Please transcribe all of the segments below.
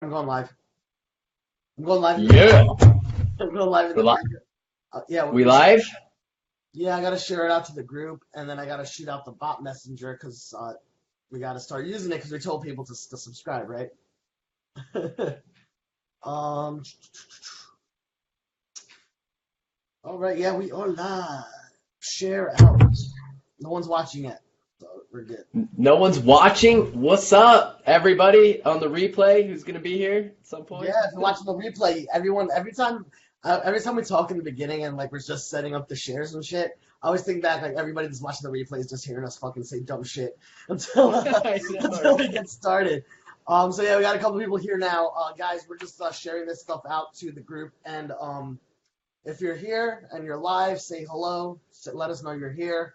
I'm going live. I'm going live in the Yeah. I'm going live in We the li- group. Yeah, we live? yeah. I gotta share it out to the group, and then I gotta shoot out the bot messenger because we gotta start using it because we told people to subscribe, right? um. All right. Yeah, we are live. Share out. No one's watching yet, so we're good. No one's watching? What's up, everybody on the replay who's going to be here at some point? Yeah, if you're watching the replay, every time we talk in the beginning and like we're just setting up the shares and shit, I always think back like everybody that's watching the replay is just hearing us fucking say dumb shit until I know, until we right? get started. So yeah, we got a couple people here now, guys. We're just sharing this stuff out to the group, and if you're here and you're live, say hello. Let us know you're here.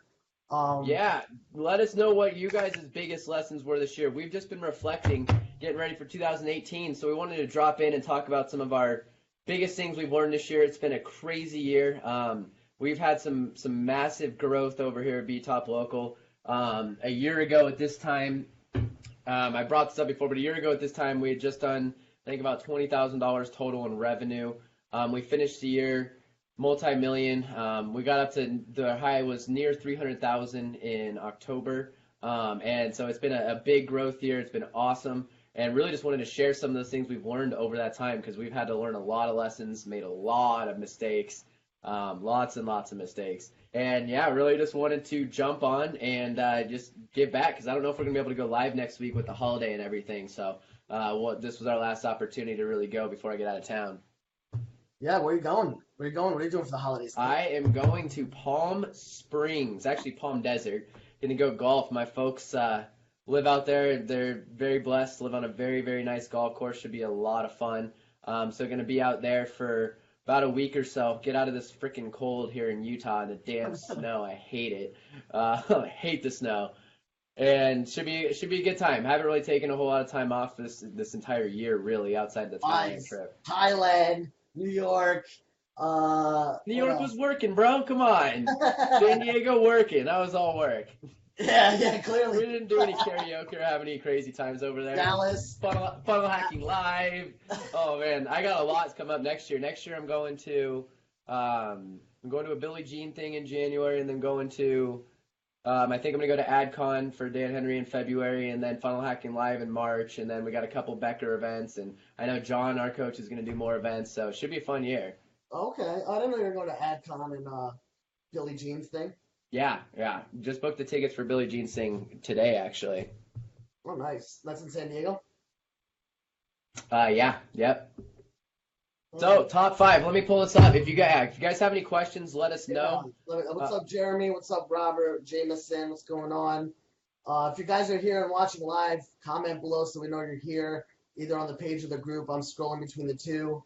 Um, Yeah, let us know what you guys' biggest lessons were this year. We've just been reflecting, getting ready for 2018, so we wanted to drop in and talk about some of our biggest things we've learned this year. It's been a crazy year. We've had some massive growth over here at B-Top Local. A year ago at this time, I brought this up before, but a year ago at this time, we had just done, I think, about $20,000 total in revenue. We finished the year multi-million. We got up to the high was near 300,000 in October. And so it's been a big growth year. It's been awesome. And really just wanted to share some of those things we've learned over that time because we've had to learn a lot of lessons, made a lot of mistakes, lots and lots of mistakes. And yeah, really just wanted to jump on and just give back because I don't know if we're gonna be able to go live next week with the holiday and everything. So this was our last opportunity to really go before I get out of town. yeah, where are you going? Where are you going? What are you doing for the holidays, kid? I am going to Palm Springs, actually Palm Desert. Gonna go golf. My folks live out there. They're very blessed. Live on a very, very nice golf course. Should be a lot of fun. So gonna be out there for about a week or so. Get out of this freaking cold here in Utah and the damn snow. I hate it. I hate the snow. And should be a good time. Haven't really taken a whole lot of time off this entire year, really, outside the Thailand Nice. trip. Thailand, New York. New What York else? was working, bro. Come on. San Diego working. That was all work. Yeah, yeah, We clearly. didn't do any karaoke or have any crazy times over there. Dallas. Funnel hacking live. Oh man, I got a lot come up next year. Next year I'm going to a Billie Jean thing in January, and then going to I think I'm gonna go to AdCon for Dan Henry in February, and then Funnel Hacking Live in March, and then we got a couple Becker events, and I know John, our coach, is gonna do more events, so it should be a fun year. Okay, I didn't know you were going to AdCon and Billie Jean's thing. Yeah, yeah. Just booked the tickets for Billie Jean Sing today, actually. Oh, nice. That's in San Diego. Yeah, yep. So, Oh, top five. Let me pull this up. If you guys have any questions, let us yeah. know. What's Uh, up, Jeremy? What's up, Robert? Jameson? What's going on? If you guys are here and watching live, comment below so we know you're here, either on the page or the group. I'm scrolling between the two.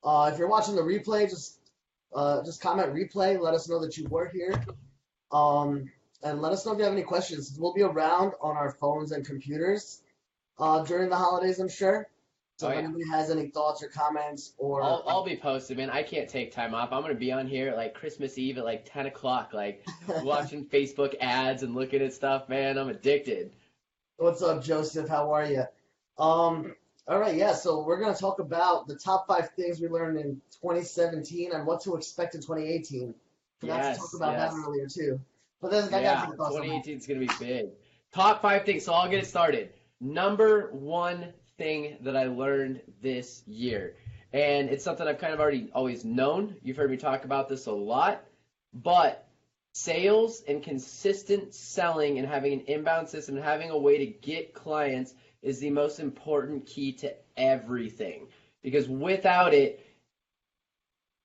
If you're watching the replay, just comment replay. Let us know that you were here. And let us know if you have any questions. We'll be around on our phones and computers during the holidays, I'm sure. So oh if yeah. anybody has any thoughts or comments or I'll be posted, man. I can't take time off. I'm gonna be on here at like Christmas Eve at like 10 o'clock, like watching Facebook ads and looking at stuff, man. I'm addicted. what's up, Joseph? How are you? All right, yeah. So we're gonna talk about the top five things we learned in 2017 and what to expect in 2018. Forgot to talk Yes, about that yes. earlier too. But then I got Yeah, some thoughts on that. 2018 is going to be big. Top five things. So I'll get it started. Number one thing that I learned this year, and it's something I've kind of already always known. You've heard me talk about this a lot, but sales and consistent selling and having an inbound system and having a way to get clients is the most important key to everything. Because without it,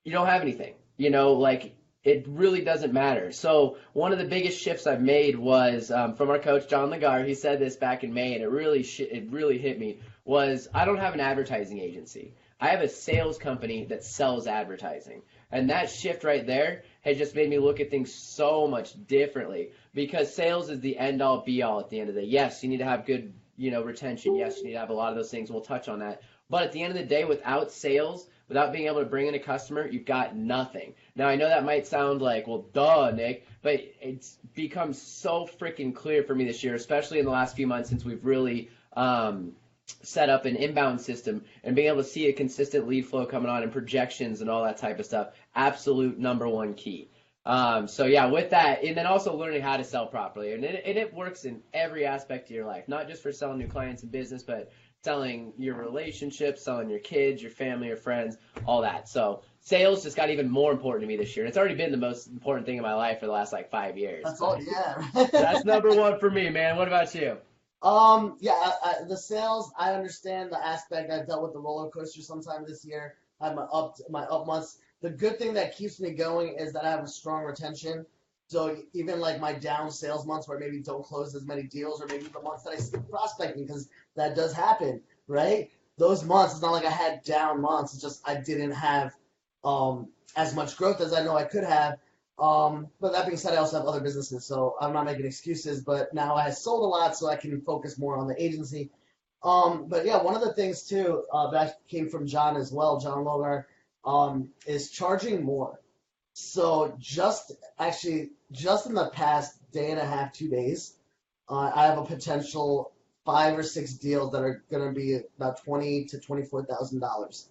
you don't have anything. Like it really doesn't matter. So one of the biggest shifts I've made was from our coach John Lagar. He said this back in May, and it really hit me. Was I don't have an advertising agency. I have a sales company that sells advertising, and that shift right there has just made me look at things so much differently. Because sales is the end all be all at the end of the day. Yes, you need to have good retention. Yes, you need to have a lot of those things. We'll touch on that. But at the end of the day, without sales, without being able to bring in a customer, you've got nothing. Now, I know that might sound like, well, duh, Nick, but it's become so freaking clear for me this year, especially in the last few months since we've really set up an inbound system and being able to see a consistent lead flow coming on and projections and all that type of stuff, absolute number one key. So yeah, with that, and then also learning how to sell properly, and it works in every aspect of your life, not just for selling new clients and business, but selling your relationships, selling your kids, your family, your friends, all that. So sales just got even more important to me this year. And it's already been the most important thing in my life for the last like 5 years. That's all, yeah. That's number one for me, man. What about you? Yeah, the sales, I understand the aspect. I've dealt with the roller coaster sometime this year. I had my up months. The good thing that keeps me going is that I have a strong retention. So even like my down sales months where maybe don't close as many deals, or maybe the months that I skip prospecting, because that does happen, right? Those months, it's not like I had down months. It's just I didn't have as much growth as I know I could have. But that being said, I also have other businesses, so I'm not making excuses. But now I sold a lot, so I can focus more on the agency. But yeah, one of the things too that came from John as well, John Logar, is charging more. So just in the past day and a half, 2 days, I have a potential 5 or 6 deals that are going to be about $20,000 to $24,000.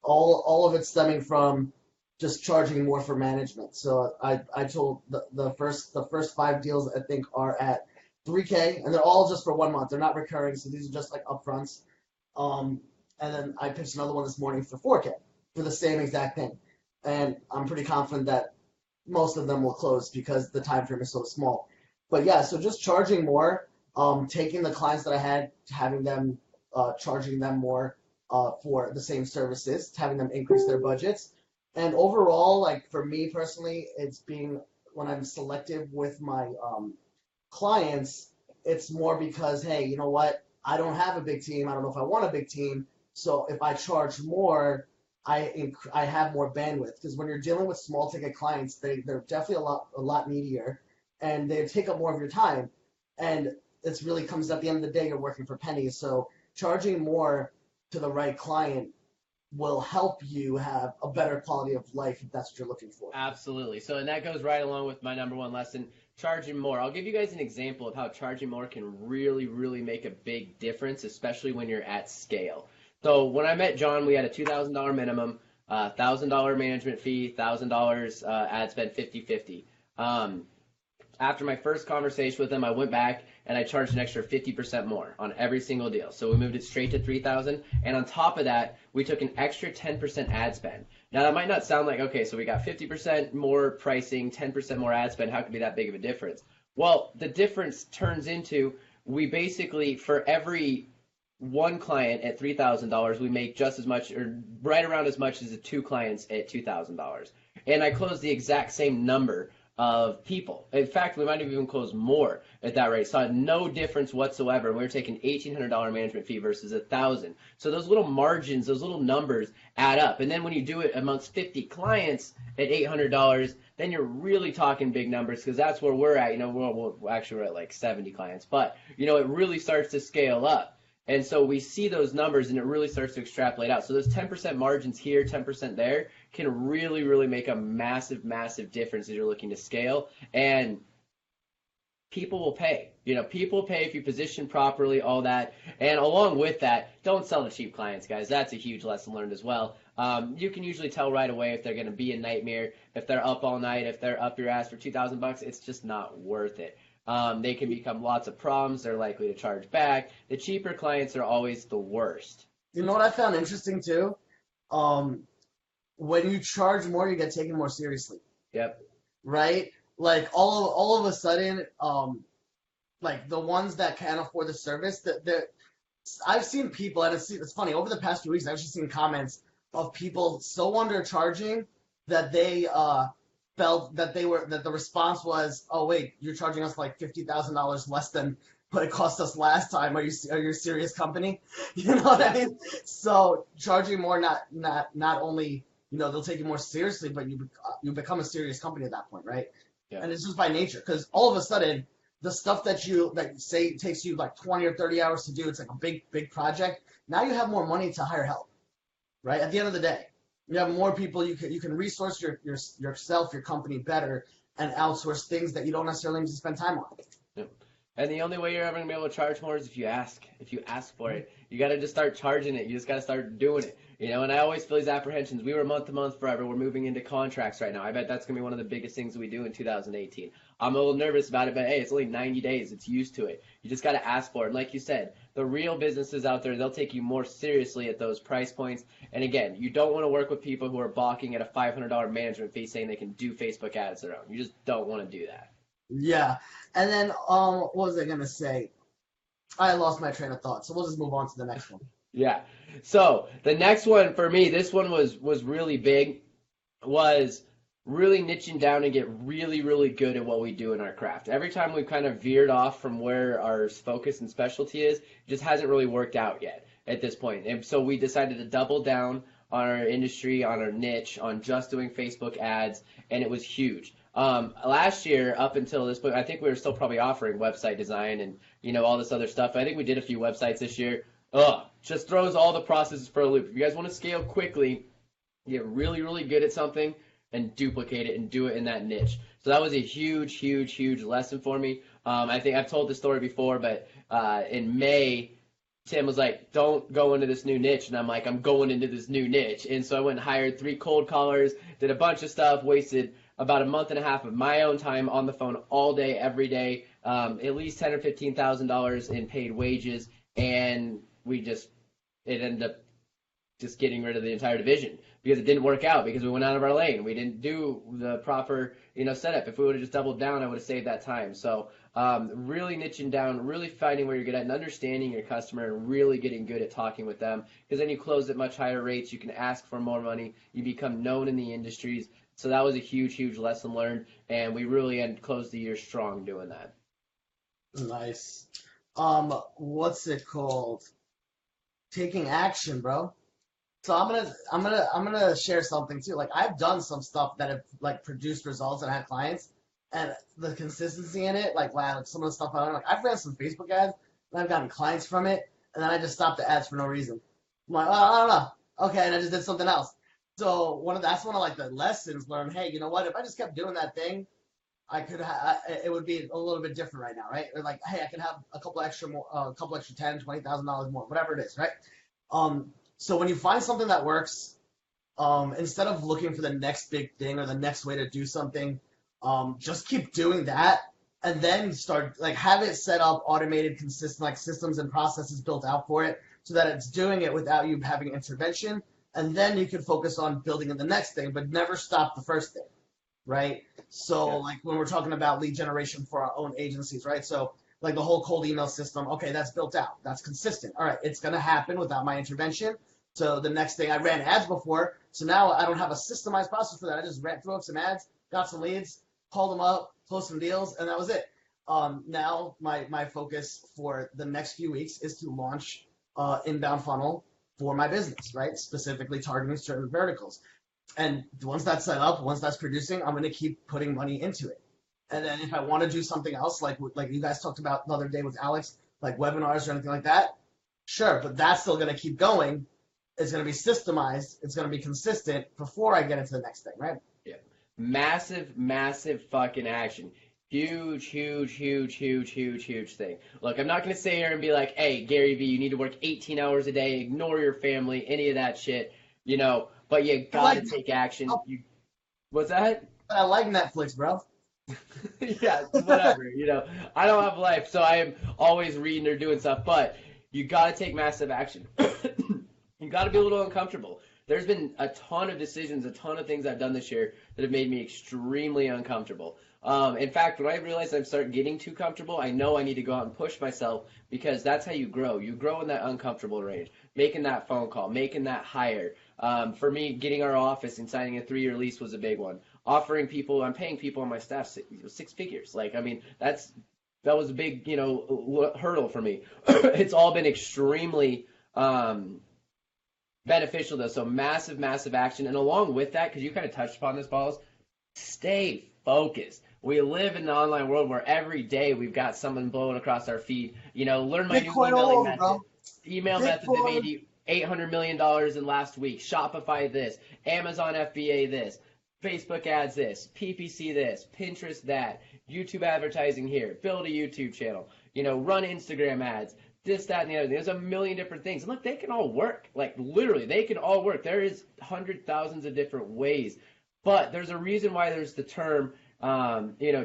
All of it stemming from just charging more for management. So I told the first 5 deals I think are at $3K, and they're all just for 1 month. They're not recurring, so these are just like upfronts. And then I pitched another one this morning for $4K for the same exact thing. And I'm pretty confident that most of them will close because the time frame is so small. But yeah, so just charging more, taking the clients that I had, having them charging them more for the same services, having them increase their budgets. And overall, like for me personally, it's being when I'm selective with my clients, it's more because, hey, you know what? I don't have a big team. I don't know if I want a big team. So if I charge more, I have more bandwidth, because when you're dealing with small ticket clients, they're definitely a lot needier, and they take up more of your time. And it's really comes at the end of the day, you're working for pennies. So charging more to the right client will help you have a better quality of life if that's what you're looking for. Absolutely. So, and that goes right along with my number one lesson, charging more. I'll give you guys an example of how charging more can really, really make a big difference, especially when you're at scale. So when I met John, we had a $2,000 minimum, $1,000 management fee, $1,000 ad spend, 50-50. After my first conversation with him, I went back and I charged an extra 50% more on every single deal. So we moved it straight to $3,000. And on top of that, we took an extra 10% ad spend. Now that might not sound like, okay, so we got 50% more pricing, 10% more ad spend. How could it be that big of a difference? Well, the difference turns into, we basically, for every one client at $3,000, we make just as much, or right around as much as the 2 clients at $2,000. And I closed the exact same number of people. In fact, we might have even closed more at that rate. Saw no difference whatsoever. We were taking $1,800 management fee versus $1,000. So those little margins, those little numbers add up. And then when you do it amongst 50 clients at $800, then you're really talking big numbers, because that's where we're at. You know, we're actually we're at like 70 clients, but you know, it really starts to scale up. And so we see those numbers and it really starts to extrapolate out. So those 10% margins here, 10% there can really, really make a massive, massive difference as you're looking to scale. And people will pay. You know, people pay if you position properly, all that. And along with that, don't sell to cheap clients, guys. That's a huge lesson learned as well. You can usually tell right away if they're going to be a nightmare, if they're up all night, if they're up your ass for $2,000. It's just not worth it. They can become lots of problems. They're likely to charge back. The cheaper clients are always the worst. You know what I found interesting too? When you charge more, you get taken more seriously. Yep. Right? Like all of a sudden, like the ones that can't afford the service, I've seen people, and it's funny, over the past few weeks, I've just seen comments of people so undercharging that they felt that the response was, oh wait, you're charging us like $50,000 less than what it cost us last time. Are you a serious company? You know what I mean? So charging more, not only, you know, they'll take you more seriously, but you become a serious company at that point, right? Yeah. And it's just by nature, because all of a sudden the stuff that say takes you like 20 or 30 hours to do, it's like a big project. Now you have more money to hire help, right? At the end of the day, you have more people. You can resource yourself, your company better, and outsource things that you don't necessarily need to spend time on. Yep. And the only way you're ever gonna be able to charge more is if you ask. If you ask for it, you gotta just start charging it. You just gotta start doing it. And I always feel these apprehensions. We were month to month forever. We're moving into contracts right now. I bet that's gonna be one of the biggest things we do in 2018. I'm a little nervous about it, but hey, it's only 90 days. It's used to it. You just gotta ask for it. And like you said, the real businesses out there, they'll take you more seriously at those price points. And again, you don't want to work with people who are balking at a $500 management fee saying they can do Facebook ads their own. You just don't want to do that. Yeah. And then what was I gonna say? I lost my train of thought, so we'll just move on to the next one. Yeah. So the next one for me, this one was really big, was really niching down and get really, really good at what we do in our craft. Every time we've kind of veered off from where our focus and specialty is, it just hasn't really worked out yet at this point. And so we decided to double down on our industry, on our niche, on just doing Facebook ads, and it was huge. Last year, up until this point, I think we were still probably offering website design and, all this other stuff. I think we did a few websites this year. Just throws all the processes for a loop. If you guys want to scale quickly, get really, really good at something and duplicate it and do it in that niche. So that was a huge, huge, huge lesson for me. I think I've told this story before, but in May, Tim was like, don't go into this new niche. And I'm like, I'm going into this new niche. And so I went and hired 3 cold callers, did a bunch of stuff, wasted about a month and a half of my own time on the phone all day, every day, at least $10,000 or $15,000 in paid wages. And it ended up just getting rid of the entire division because it didn't work out, because we went out of our lane. We didn't do the proper, setup. If we would have just doubled down, I would have saved that time. So really niching down, really finding where you're good at and understanding your customer and really getting good at talking with them, because then you close at much higher rates. You can ask for more money. You become known in the industries. So that was a huge, huge lesson learned, and we really closed the year strong doing that. Nice. What's it called? Taking action, bro. So I'm gonna share something too. Like, I've done some stuff that have like produced results and had clients, and the consistency in it, like, wow, some of the stuff I've ran some Facebook ads and I've gotten clients from it, and then I just stopped the ads for no reason. I'm like, oh, I don't know. Okay, and I just did something else. So that's one of like the lessons learned. Hey, you know what? If I just kept doing that thing, it would be a little bit different right now, right? Or like, hey, I can have a couple extra more, $10,000, $20,000 more, whatever it is, right? So when you find something that works, instead of looking for the next big thing or the next way to do something, just keep doing that, and then start, like, have it set up, automated, consistent, like systems and processes built out for it, so that it's doing it without you having intervention. And then you can focus on building in the next thing, but never stop the first thing, right? So yeah. Like when we're talking about lead generation for our own agencies, right? So like the whole cold email system, okay, that's built out. That's consistent. All right, it's going to happen without my intervention. So the next thing, I ran ads before, so now I don't have a systemized process for that. I just threw up some ads, got some leads, called them up, closed some deals, and that was it. Now my focus for the next few weeks is to launch inbound funnel for my business, right? Specifically targeting certain verticals. And once that's set up, once that's producing, I'm going to keep putting money into it. And then if I want to do something else, like you guys talked about the other day with Alex, like webinars or anything like that, sure, but that's still going to keep going. It's going to be systemized. It's going to be consistent before I get into the next thing, right? Yeah. Massive, massive fucking action. Huge, huge, huge, huge, huge, huge thing. Look, I'm not going to sit here and be like, hey, Gary Vee, you need to work 18 hours a day, ignore your family, any of that shit, but you got to take action. What's that? I like Netflix, bro. Yeah, whatever, I don't have life, so I am always reading or doing stuff, but you got to take massive action. You got to be a little uncomfortable. There's been a ton of decisions, a ton of things I've done this year that have made me extremely uncomfortable. In fact, when I realize I'm starting getting too comfortable, I know I need to go out and push myself, because that's how you grow. You grow in that uncomfortable range, making that phone call, making that hire. For me, getting our office and signing a 3-year lease was a big one. I'm paying people on my staff 6 figures. That was a big, hurdle for me. It's all been extremely beneficial though. So massive, massive action. And along with that, because you kind of touched upon this, Balls, stay focused. We live in the online world where every day we've got someone blowing across our feed. Learn my Bitcoin new emailing method. Bro. Email Bitcoin. method that made you $800 million in last week. Shopify this. Amazon FBA this. Facebook ads this. PPC this. Pinterest that. YouTube advertising here. Build a YouTube channel. run Instagram ads, this, that, and the other thing. There's a million different things. And look, they can all work. Like literally, they can all work. There is hundred thousands of different ways. But there's a reason why there's the term,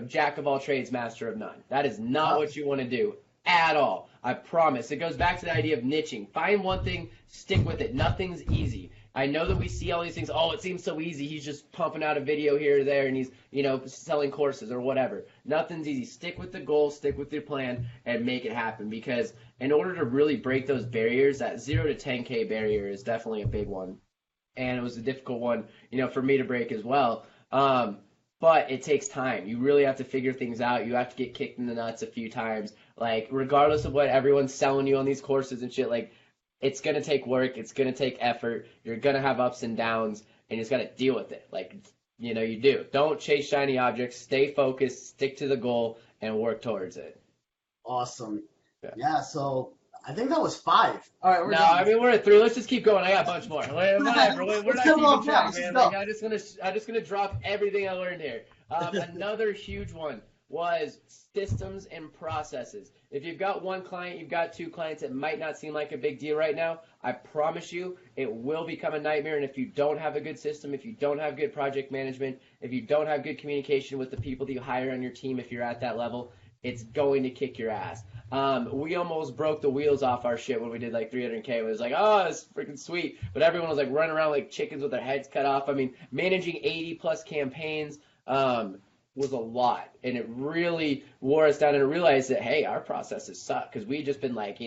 jack of all trades, master of none. That is not what you want to do at all. I promise. It goes back to the idea of niching. Find one thing, stick with it. Nothing's easy. I know that we see all these things. Oh, it seems so easy. He's just pumping out a video here or there, and he's, selling courses or whatever. Nothing's easy. Stick with the goal, stick with your plan, and make it happen. Because in order to really break those barriers, that 0 to 10K barrier is definitely a big one. And it was a difficult one, for me to break as well. But it takes time. You really have to figure things out. You have to get kicked in the nuts a few times. Like, regardless of what everyone's selling you on these courses and shit, like, it's going to take work. It's going to take effort. You're going to have ups and downs, and you just got to deal with it. Like, you do. Don't chase shiny objects. Stay focused, stick to the goal, and work towards it. Awesome. Yeah, so I think that was 5. All right, we're at 3. Let's just keep going. I got a bunch more. Whatever. We're not keeping track, man. Like, I'm just gonna drop everything I learned here. Another huge one was systems and processes. If you've got one client, you've got 2 clients, it might not seem like a big deal right now. I promise you, it will become a nightmare. And if you don't have a good system, if you don't have good project management, if you don't have good communication with the people that you hire on your team, if you're at that level, it's going to kick your ass. We almost broke the wheels off our shit when we did like 300K. It was like, oh, it's freaking sweet. But everyone was like running around like chickens with their heads cut off. I mean, managing 80 plus campaigns was a lot. And it really wore us down, and I realized that, hey, our processes suck, because we'd just been like,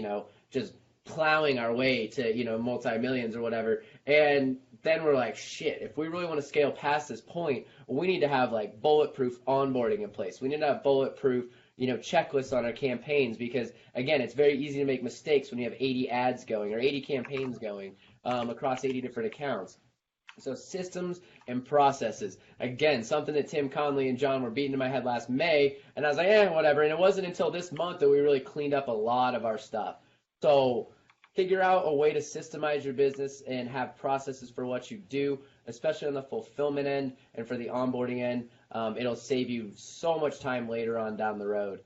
just plowing our way to, multi-millions or whatever. And then we're like, shit, if we really want to scale past this point, we need to have like bulletproof onboarding in place. We need to have bulletproof checklists on our campaigns, because again, it's very easy to make mistakes when you have 80 ads going or 80 campaigns going across 80 different accounts. So systems and processes, again, something that Tim Conley and John were beating in my head last May, and I was like, whatever. And it wasn't until this month that we really cleaned up a lot of our stuff. So figure out a way to systemize your business and have processes for what you do, especially on the fulfillment end and for the onboarding end. It'll save you so much time later on down the road,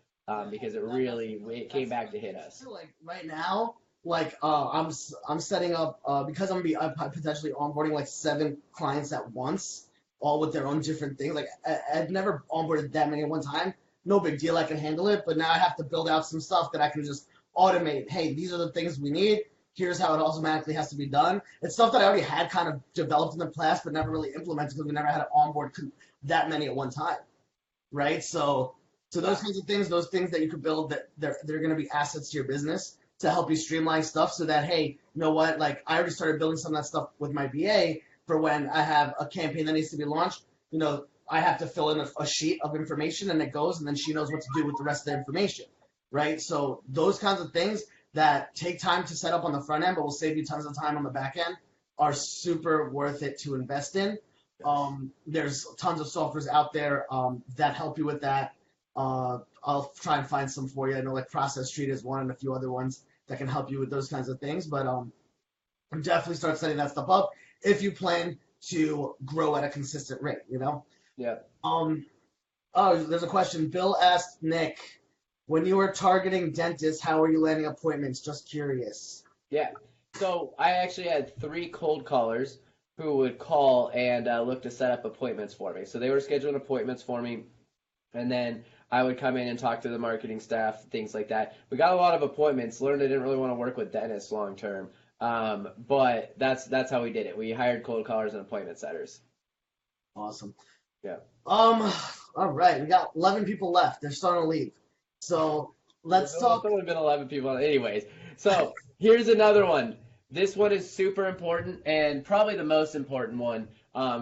because it came back to hit us. Like right now, I'm setting up because I'm potentially onboarding like 7 clients at once, all with their own different things. Like I've never onboarded that many at one time. No big deal, I can handle it. But now I have to build out some stuff that I can just automate. Hey, these are the things we need. Here's how it automatically has to be done. It's stuff that I already had kind of developed in the past, but never really implemented because we never had to onboard that many at one time, right? So those kinds of things, those things that you could build, that they're going to be assets to your business to help you streamline stuff, so that, hey, you know what? Like, I already started building some of that stuff with my BA for when I have a campaign that needs to be launched. I have to fill in a sheet of information, and it goes, and then she knows what to do with the rest of the information, right? So those kinds of things that take time to set up on the front end, but will save you tons of time on the back end, are super worth it to invest in. There's tons of softwares out there that help you with that. I'll try and find some for you. I know like Process Street is one, and a few other ones that can help you with those kinds of things. But definitely start setting that stuff up if you plan to grow at a consistent rate. Yeah. Oh, there's a question. Bill asked Nick, when you were targeting dentists, how are you landing appointments? Just curious. Yeah. So I actually had 3 cold callers who would call and look to set up appointments for me. So they were scheduling appointments for me, and then I would come in and talk to the marketing staff, things like that. We got a lot of appointments, learned I didn't really want to work with dentists long term, but that's how we did it. We hired cold callers and appointment setters. Awesome. Yeah. All right, we got 11 people left. They're starting to leave. So let's talk. It's only been 11 people. Anyways, so here's another one. This one is super important, and probably the most important one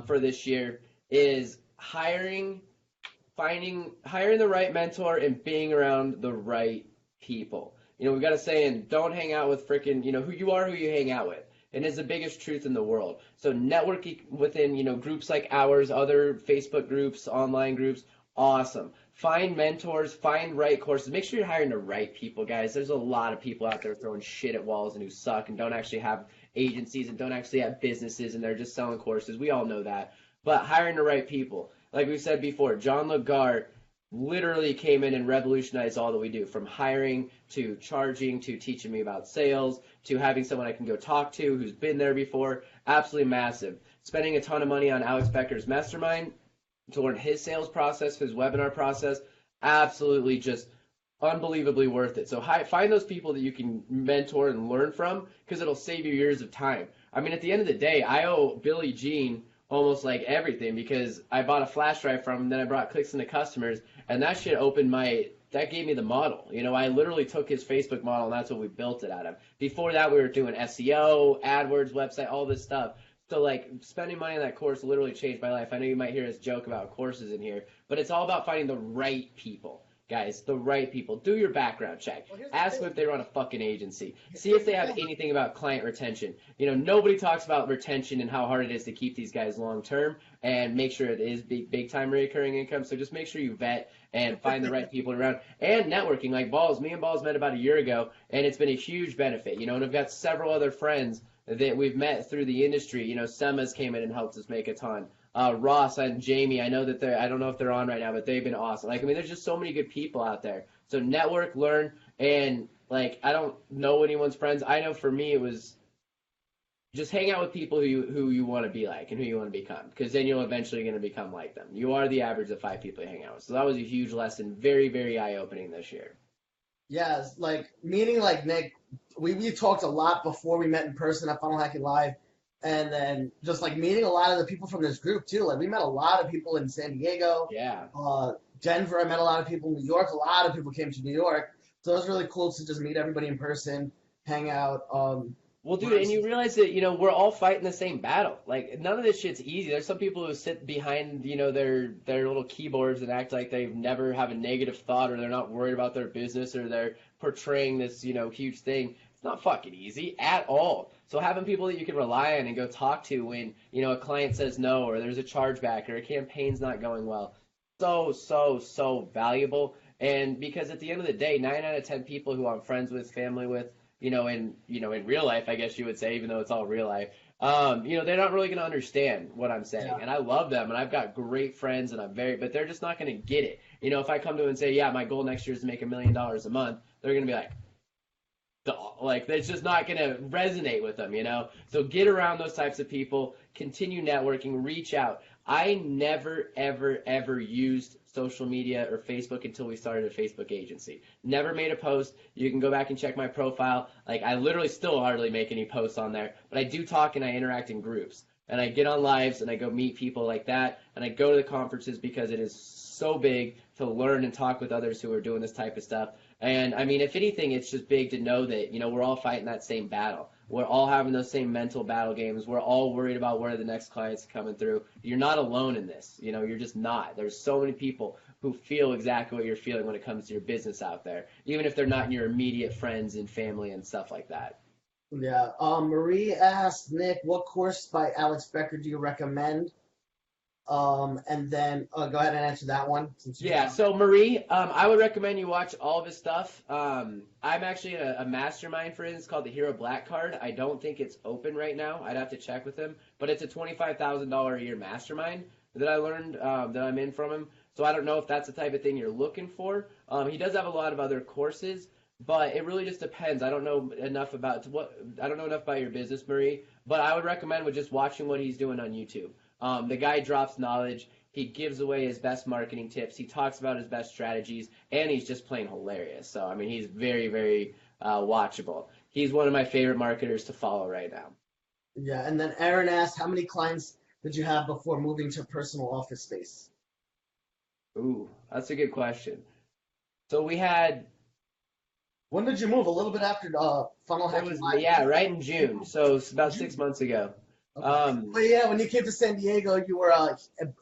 for this year is hiring the right mentor and being around the right people. We've got a saying, don't hang out with freaking, who you are, who you hang out with. And it's the biggest truth in the world. So networking within, groups like ours, other Facebook groups, online groups, awesome. Find mentors, find right courses. Make sure you're hiring the right people, guys. There's a lot of people out there throwing shit at walls and who suck and don't actually have agencies and don't actually have businesses, and they're just selling courses. We all know that. But hiring the right people. Like we said before, John Lagar literally came in and revolutionized all that we do, from hiring to charging to teaching me about sales to having someone I can go talk to who's been there before. Absolutely massive. Spending a ton of money on Alex Becker's mastermind to learn his sales process, his webinar process. Absolutely just unbelievably worth it. So find those people that you can mentor and learn from, because it'll save you years of time. I mean, at the end of the day, I owe Billy Jean almost like everything, because I bought a flash drive from him, then I brought clicks into customers, and that shit that gave me the model. You know, I literally took his Facebook model, and that's what we built it out of. Before that, we were doing SEO, AdWords, website, all this stuff. So, like, spending money on that course literally changed my life. I know you might hear us joke about courses in here, but it's all about finding the right people. Guys, the right people. Do your background check. Ask them if they run a fucking agency. See if they have anything about client retention. You know, nobody talks about retention and how hard it is to keep these guys long term, and make sure it is big time recurring income. So just make sure you vet and find the right people around. And networking, like Balls. Me and Balls met about a year ago, and it's been a huge benefit. You know, and I've got several other friends that we've met through the industry. You know, Semas came in and helped us make a ton. Ross and Jamie, I know that I don't know if they're on right now, but they've been awesome. Like, I mean, there's just so many good people out there. So network, learn, and, like, I don't know anyone's friends. I know for me it was just hang out with people who you want to be like and who you want to become, because then you're eventually going to become like them. You are the average of 5 people you hang out with. So that was a huge lesson, very, very eye-opening this year. Yeah, like meeting like Nick, we talked a lot before we met in person at Funnel Hacking Live. And then just like meeting a lot of the people from this group too. Like we met a lot of people in San Diego. Yeah. Denver, I met a lot of people in New York. A lot of people came to New York. So it was really cool to just meet everybody in person, hang out. Well, dude, and you realize that, you know, we're all fighting the same battle. Like, none of this shit's easy. There's some people who sit behind, you know, their little keyboards and act like they never have a negative thought, or they're not worried about their business, or they're portraying this, you know, huge thing. It's not fucking easy at all. So having people that you can rely on and go talk to when, you know, a client says no, or there's a chargeback, or a campaign's not going well, so valuable. And because at the end of the day, 9 out of 10 people who I'm friends with, family with, in real life, I guess you would say, even though it's all real life, they're not really going to understand what I'm saying. Yeah. And I love them, and I've got great friends, and but they're just not going to get it. You know, if I come to them and say, yeah, my goal next year is to make $1 million a month, they're going to be like, it's just not going to resonate with them, you know? So get around those types of people, continue networking, reach out. I never, ever used social media or Facebook until we started a Facebook agency. Never made a post. You can go back and check my profile. Like, I literally still hardly make any posts on there, but I do talk and I interact in groups. And I get on lives and I go meet people like that, and I go to the conferences because it is so big to learn and talk with others who are doing this type of stuff. And I mean, if anything, it's just big to know that, you know, we're all fighting that same battle. We're all having those same mental battle games. We're all worried about where the next client's coming through. You're not alone in this. You know, you're just not. There's so many people who feel exactly what you're feeling when it comes to your business out there, even if they're not your immediate friends and family and stuff like that. Yeah. Marie asked, Nick, what course by Alex Becker do you recommend? And then go ahead and answer that one. Yeah, so Marie, I would recommend you watch all of his stuff. I'm actually in a mastermind for him. It's called the Hero Black Card. I don't think it's open right now. I'd have to check with him. But it's a $25,000 a year mastermind that I learned that I'm in from him. So I don't know if that's the type of thing you're looking for. He does have a lot of other courses, but it really just depends. I don't know enough about your business, Marie, but I would recommend just watching what he's doing on YouTube. The guy drops knowledge. He gives away his best marketing tips. He talks about his best strategies, and he's just plain hilarious. So, I mean, he's very, very watchable. He's one of my favorite marketers to follow right now. Yeah, and then Aaron asked, how many clients did you have before moving to personal office space? Ooh, that's a good question. So we had... When did you move? A little bit after Funnel Hacking Live? Yeah, right in June. So it's about 6 months ago. Okay. But yeah, when you came to San Diego, you were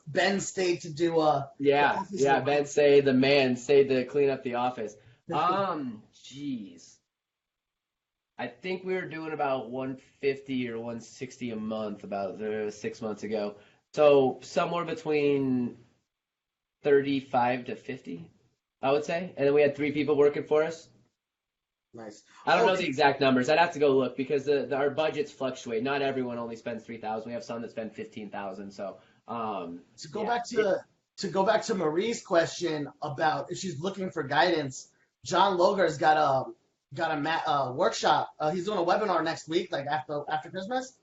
Ben stayed to do Ben stayed, the man stayed to clean up the office. Jeez, I think we were doing about 150 or 160 a month about 6 months ago. So somewhere between 35 to 50, I would say. And then we had 3 people working for us. Nice. I don't know the exact numbers. I'd have to go look because our budgets fluctuate. Not everyone only spends $3,000. We have some that spend $15,000. So go back to to go back to Marie's question about if she's looking for guidance, John Logar's got a workshop. He's doing a webinar next week, like after Christmas.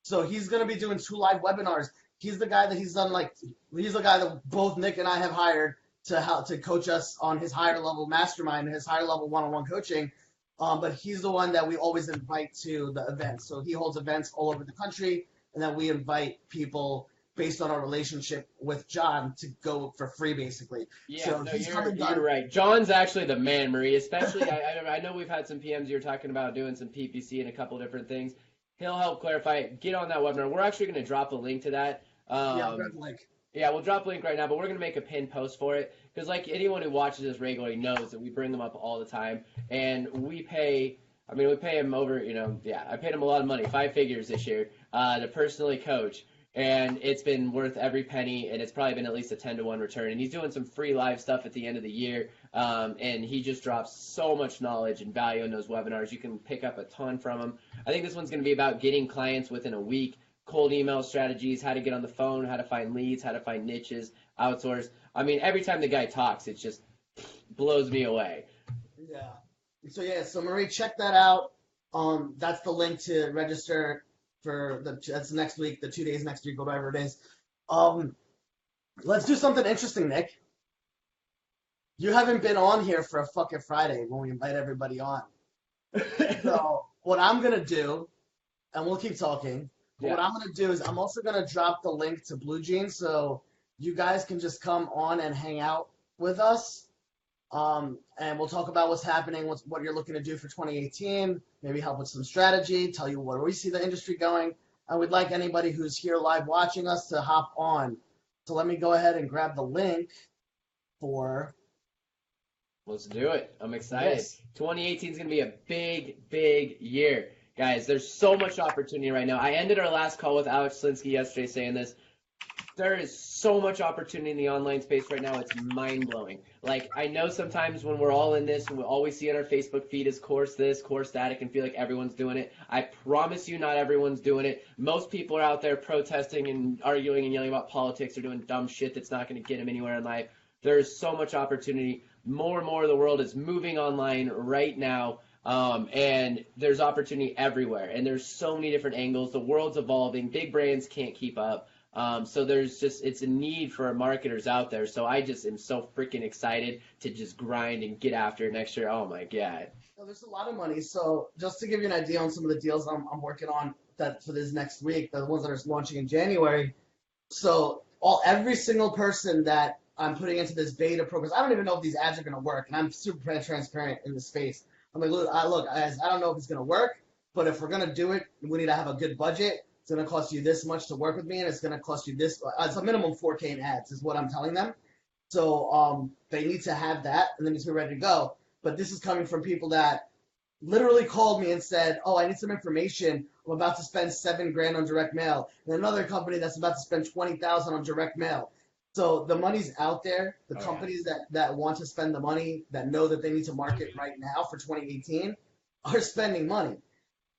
So he's gonna be doing 2 live webinars. He's the guy that he's the guy that both Nick and I have hired to help to coach us on his higher level mastermind, his higher level one-on-one coaching. But he's the one that we always invite to the events. So he holds events all over the country, and then we invite people based on our relationship with John to go for free, basically. Yeah, So no, he's you're right. John's actually the man, Marie. Especially, I know we've had some PMs you're talking about doing some PPC and a couple different things. He'll help clarify. Get on that webinar. We're actually going to drop a link to that. Yeah, grab the link. Yeah, we'll drop a link right now, but we're going to make a pinned post for it because, like, anyone who watches this regularly knows that we bring them up all the time, and we pay him over, I paid him a lot of money, 5 figures this year, to personally coach, and it's been worth every penny, and it's probably been at least a 10-to-1 return, and he's doing some free live stuff at the end of the year, and he just drops so much knowledge and value in those webinars. You can pick up a ton from him. I think this one's going to be about getting clients within a week, cold email strategies, how to get on the phone, how to find leads, how to find niches, outsource. I mean, every time the guy talks, it just blows me away. Yeah. So Marie, check that out. That's the link to register for that's next week, the 2 days next week, whatever it is. Let's do something interesting, Nick. You haven't been on here for a fucking Friday when we invite everybody on. So what I'm gonna do, and we'll keep talking. Yeah. What I'm going to do is I'm also going to drop the link to Blue Jeans so you guys can just come on and hang out with us. And we'll talk about what's happening, what you're looking to do for 2018, maybe help with some strategy, tell you where we see the industry going. And we'd like anybody who's here live watching us to hop on. So let me go ahead and grab the link for... Let's do it. I'm excited. Yes. 2018 is going to be a big, big year. Guys, there's so much opportunity right now. I ended our last call with Alex Slinsky yesterday saying this. There is so much opportunity in the online space right now. It's mind-blowing. Like, I know sometimes when we're all in this and we always see on our Facebook feed is course this, course that, it can feel like everyone's doing it. I promise you not everyone's doing it. Most people are out there protesting and arguing and yelling about politics or doing dumb shit that's not going to get them anywhere in life. There's so much opportunity. More and more of the world is moving online right now. And there's opportunity everywhere, and there's so many different angles. The world's evolving. Big brands can't keep up. So it's a need for our marketers out there. So I just am so freaking excited to just grind and get after it next year. Oh my God. So there's a lot of money. So just to give you an idea on some of the deals I'm working on that for this next week, the ones that are launching in January. So every single person that I'm putting into this beta program, I don't even know if these ads are going to work, and I'm super transparent in the space. I'm like, look, guys, I don't know if it's going to work, but if we're going to do it, we need to have a good budget. It's going to cost you this much to work with me, and it's going to cost you this. It's a minimum 4K in ads is what I'm telling them. So they need to have that, and then we're ready to go. But this is coming from people that literally called me and said, I need some information. I'm about to spend $7,000 on direct mail. And another company that's about to spend $20,000 on direct mail. So the money's out there. The companies that want to spend the money, that know that they need to market right now for 2018, are spending money.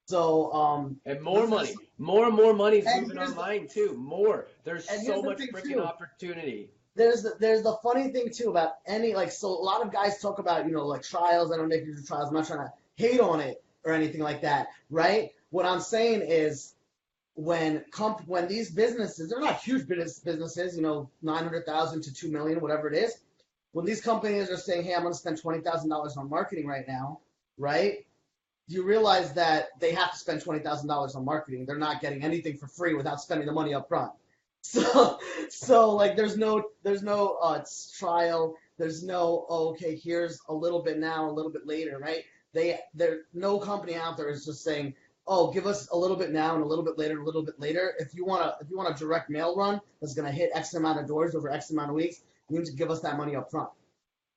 So and more money, more and more money is moving online too. More. There's so much freaking opportunity. There's the funny thing too about so a lot of guys talk about like trials. I don't make these trials. I'm not trying to hate on it or anything like that, right? What I'm saying is, when these businesses, they're not huge businesses, $900,000 to $2 million, whatever it is. When these companies are saying, hey, I'm going to spend $20,000 on marketing right now, right? You realize that they have to spend $20,000 on marketing. They're not getting anything for free without spending the money up front. So like there's no trial. There's no, okay, here's a little bit now, a little bit later, right? No company out there is just saying, give us a little bit now and a little bit later, a little bit later. If you want a direct mail run that's going to hit X amount of doors over X amount of weeks, you need to give us that money up front.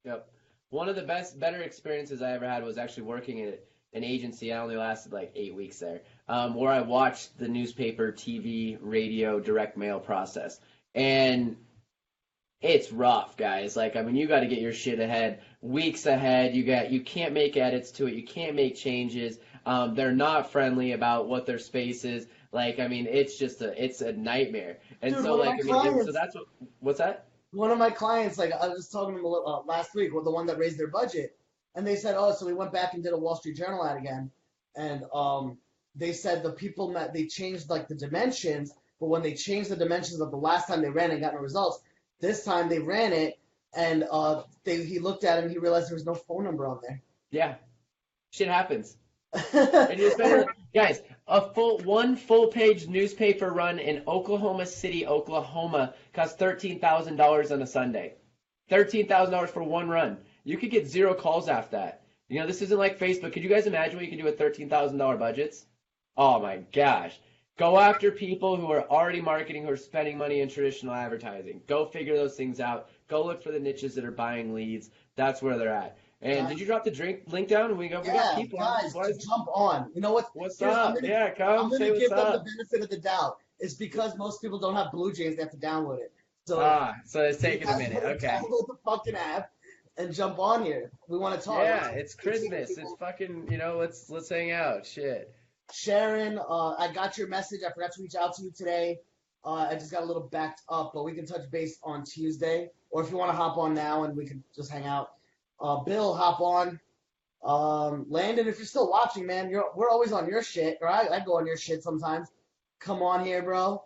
Yep. One of the better experiences I ever had was actually working at an agency. I only lasted like 8 weeks there, where I watched the newspaper, TV, radio, direct mail process. And it's rough, guys. Like, I mean, you got to get your shit ahead, weeks ahead. You can't make edits to it. You can't make changes. They're not friendly about what their space is. Like, I mean, it's a nightmare. And Dude, so, like, I mean, so that's what's that? one of my clients, like I was talking to them last week, with the one that raised their budget, and they said, oh, so we went back and did a Wall Street Journal ad again, and they said the people they changed like the dimensions, but when they changed the dimensions of the last time they ran it and got no results, this time they ran it, and he looked at it and he realized there was no phone number on there. Yeah, shit happens. And you spend, guys, one full page newspaper run in Oklahoma City, Oklahoma costs $13,000 on a Sunday. $13,000 for one run. You could get 0 calls after that. You know, this isn't like Facebook. Could you guys imagine what you can do with $13,000 budgets? Oh my gosh. Go after people who are already marketing, who are spending money in traditional advertising. Go figure those things out. Go look for the niches that are buying leads. That's where they're at. And did you drop the link down? We got people. Guys, jump on. You know what? What's up? Come say what's up. I'm going to give them the benefit of the doubt. It's because most people don't have Blue Jays, they have to download it. So it's taking a minute. Okay. Download the fucking app and jump on here. We want to talk. Yeah, it's Christmas. It's fucking, let's hang out. Shit. Sharon, I got your message. I forgot to reach out to you today. I just got a little backed up, but we can touch base on Tuesday. Or if you want to hop on now and we can just hang out. Bill, hop on. Landon, if you're still watching, man, we're always on your shit, or I go on your shit sometimes. Come on here, bro.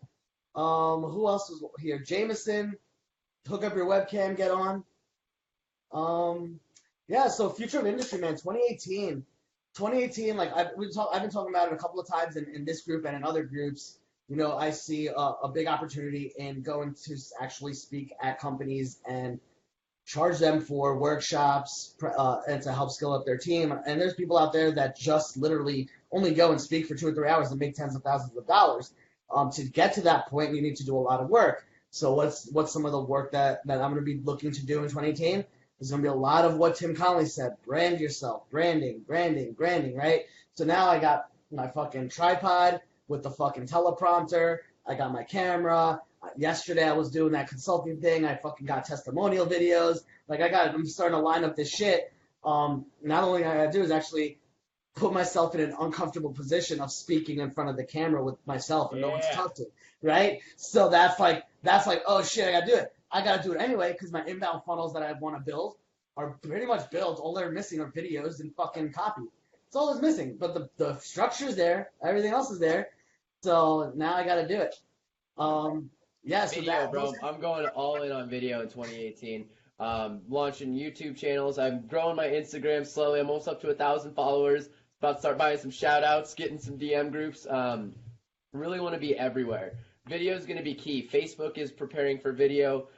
Who else is here? Jameson, hook up your webcam, get on. Yeah, so future of industry, man, 2018. 2018, like I've been talking about it a couple of times in this group and in other groups. You know, I see a big opportunity in going to actually speak at companies and charge them for workshops and to help skill up their team. And there's people out there that just literally only go and speak for 2 or 3 hours and make tens of thousands of dollars. To get to that point, you need to do a lot of work. So what's some of the work that I'm going to be looking to do in 2018? There's going to be a lot of what Tim Connolly said. Brand yourself. Branding, right? So now I got my fucking tripod with the fucking teleprompter. I got my camera. Yesterday I was doing that consulting thing. I fucking got testimonial videos. Like I'm starting to line up this shit. Not only I gotta do is actually put myself in an uncomfortable position of speaking in front of the camera with myself and no one to talk to, right? So that's like, oh shit, I gotta do it. I gotta do it anyway because my inbound funnels that I want to build are pretty much built. All they're missing are videos and fucking copy. It's all that's missing. But the structure's there. Everything else is there. So now I gotta do it. Yeah, so video, bro. I'm going all in on video in 2018. Launching YouTube channels. I'm growing my Instagram slowly. I'm almost up to 1,000 followers. About to start buying some shout outs, getting some DM groups. Really want to be everywhere. Video is going to be key. Facebook is preparing for video.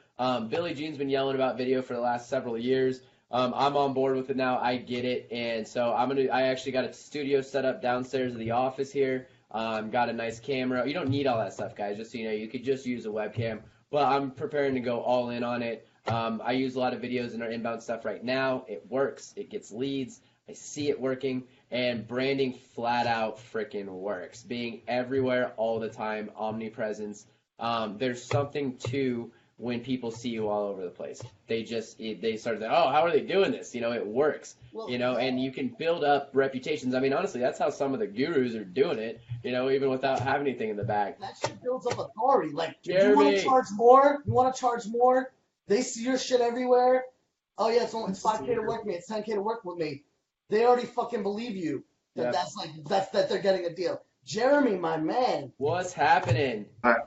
Billie Jean's been yelling about video for the last several years. I'm on board with it now. I get it. And so I actually got a studio set up downstairs of the office here. Got a nice camera. You don't need all that stuff, guys, just so you know. You could just use a webcam. But I'm preparing to go all in on it. I use a lot of videos in our inbound stuff right now. It works. It gets leads. I see it working. And branding flat out freaking works. Being everywhere all the time, omnipresence. There's something to when people see you all over the place. They start to, oh, how are they doing this? It works. Well, and you can build up reputations. I mean, honestly, that's how some of the gurus are doing it, even without having anything in the bag. That shit builds up authority. Like, Jeremy, you want to charge more? You want to charge more? They see your shit everywhere. Oh, yeah, it's 5K to work with me. It's 10K to work with me. They already fucking believe you that that they're getting a deal. Jeremy, my man. What's happening? All right.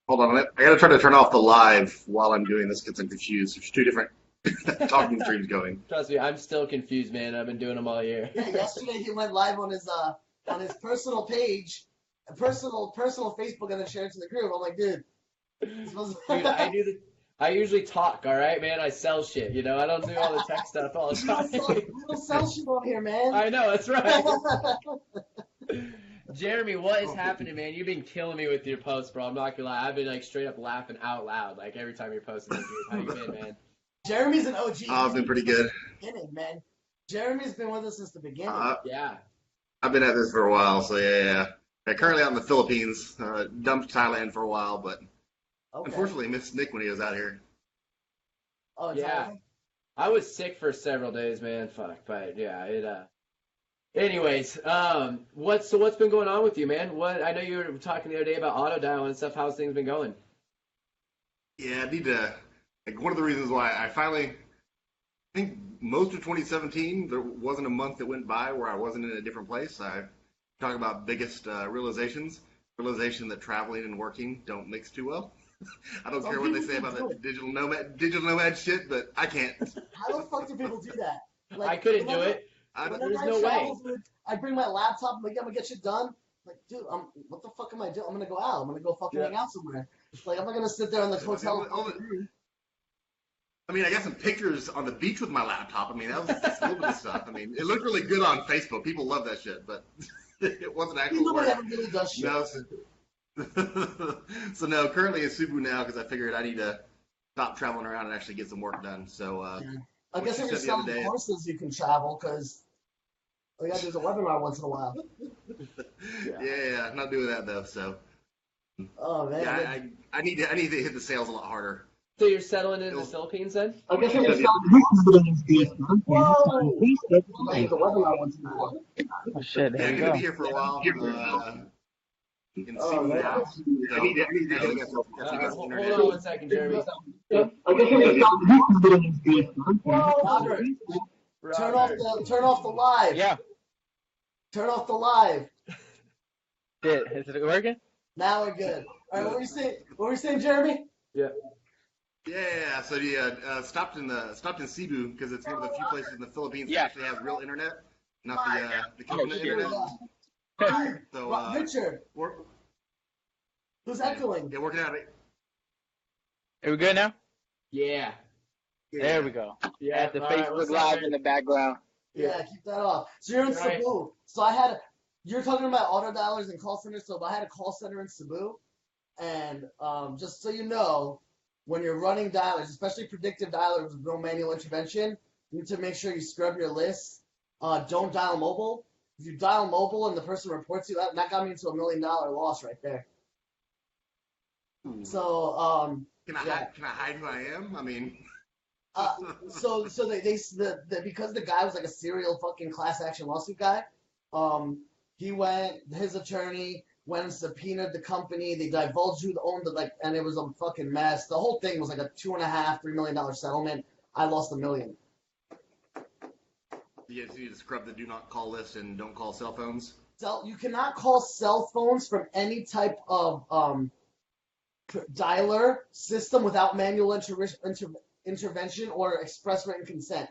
Hold on, I gotta try to turn off the live while I'm doing this because I'm confused. There's 2 different talking streams going. Trust me, I'm still confused, man. I've been doing them all year. Yeah, yesterday he went live on his personal page, personal Facebook, and then shared it to the group. I'm like, dude. Dude, I usually talk, all right, man. I sell shit, I don't do all the tech stuff all the time. We don't sell shit on here, man. I know, that's right. Jeremy, what is happening, man? You've been killing me with your posts, bro. I'm not gonna lie. I've been straight up laughing out loud, every time you're posting. How you been, man? Jeremy's an OG. I've been pretty good. Man. Jeremy's been with us since the beginning. Yeah. I've been at this for a while, so yeah. Currently out in the Philippines. Dumped Thailand for a while, but unfortunately missed Nick when he was out here. Oh, yeah. Thailand? I was sick for several days, man. Fuck, but yeah, Anyways, what's been going on with you, man? I know you were talking the other day about auto dial and stuff. How's things been going? Yeah, I need to like one of the reasons why I finally, I think most of 2017, there wasn't a month that went by where I wasn't in a different place. I talk about biggest realization that traveling and working don't mix too well. I don't Some care what they people say can about do that digital nomad shit, but I can't. How the fuck do people do that? I couldn't do whenever- it. Whenever There's I no travel, way. dude, I bring my laptop. I'm like, I'm gonna get shit done. Like, dude, what the fuck am I doing? I'm gonna go out. I'm gonna go fucking hang out somewhere. Like, I'm not gonna sit there in the hotel. I mean, I got some pictures on the beach with my laptop. I mean, that was just a little bit of stuff. I mean, it looked really good on Facebook. People love that shit, but it wasn't actual Nobody work. ever really does shit. No, so no, currently in Cebu now because I figured I need to stop traveling around and actually get some work done. So I what guess you if you're said the other selling day- courses, you can travel because all you gotta do is a webinar once in a while. yeah, not doing that though. So Oh man. yeah, I need to hit the sales a lot harder. So you're settling in the Philippines then? I guess if you're Yeah. selling courses, you can use a webinar once in a while. Oh shit, Yeah, there I'm you gonna go. be here for a while. In Oh, Cebu man. now. So I need to get Hold some on internet. one second, Jeremy. Robert, turn off the live. Yeah. Turn off the live. Is it working? Now we're good. All right, what were you saying? What were you saying, Jeremy? Yeah. Yeah, so stopped in Cebu because it's one of the few places in the Philippines Yeah. that actually has real internet, not the coconut shit. internet. Dude, So Richard, we're who's echoing? yeah, working out. Are we good now? Yeah. There we go. Yeah. At the all right, Facebook what's up, Live man? in the background. Yeah, keep that off. So you're in Right. Cebu. So you're talking about auto dialers and call centers. So I had a call center in Cebu, and just so you know, when you're running dialers, especially predictive dialers with no manual intervention, you need to make sure you scrub your list. Don't dial mobile. If you dial mobile and the person reports you, that got me into $1 million loss right there. So Can I hide who I am? I mean, so because the guy was like a serial fucking class action lawsuit guy, his attorney went and subpoenaed the company. They divulged who owned it, and it was a fucking mess. The whole thing was like a $2.5–3 million settlement. I lost $1 million. you just need to scrub the do not call list and don't call cell phones. You cannot call cell phones from any type of dialer system without manual intervention or express written consent.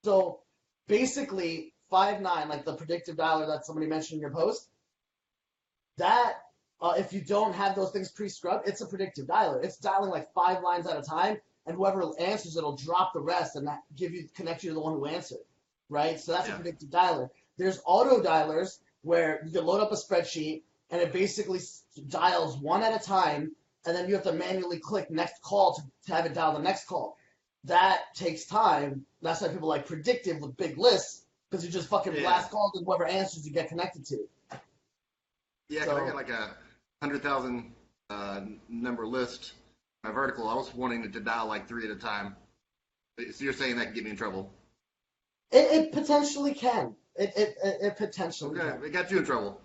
So basically, 5.9, like the predictive dialer that somebody mentioned in your post, that if you don't have those things pre-scrubbed, it's a predictive dialer. It's dialing like 5 lines at a time, and whoever answers it'll drop the rest and connect you to the one who answered, right? So that's a predictive dialer. There's auto dialers where you can load up a spreadsheet and it basically dials one at a time, and then you have to manually click next call to have it dial the next call. That takes time. That's why people like predictive with big lists, because you just fucking blast calls and whoever answers you get connected to. Yeah, 'cause I got like a 100,000 number list. My vertical, I was wanting it to dial like 3 at a time. So you're saying that can get me in trouble? It potentially can. It potentially Okay, can. it got you in trouble.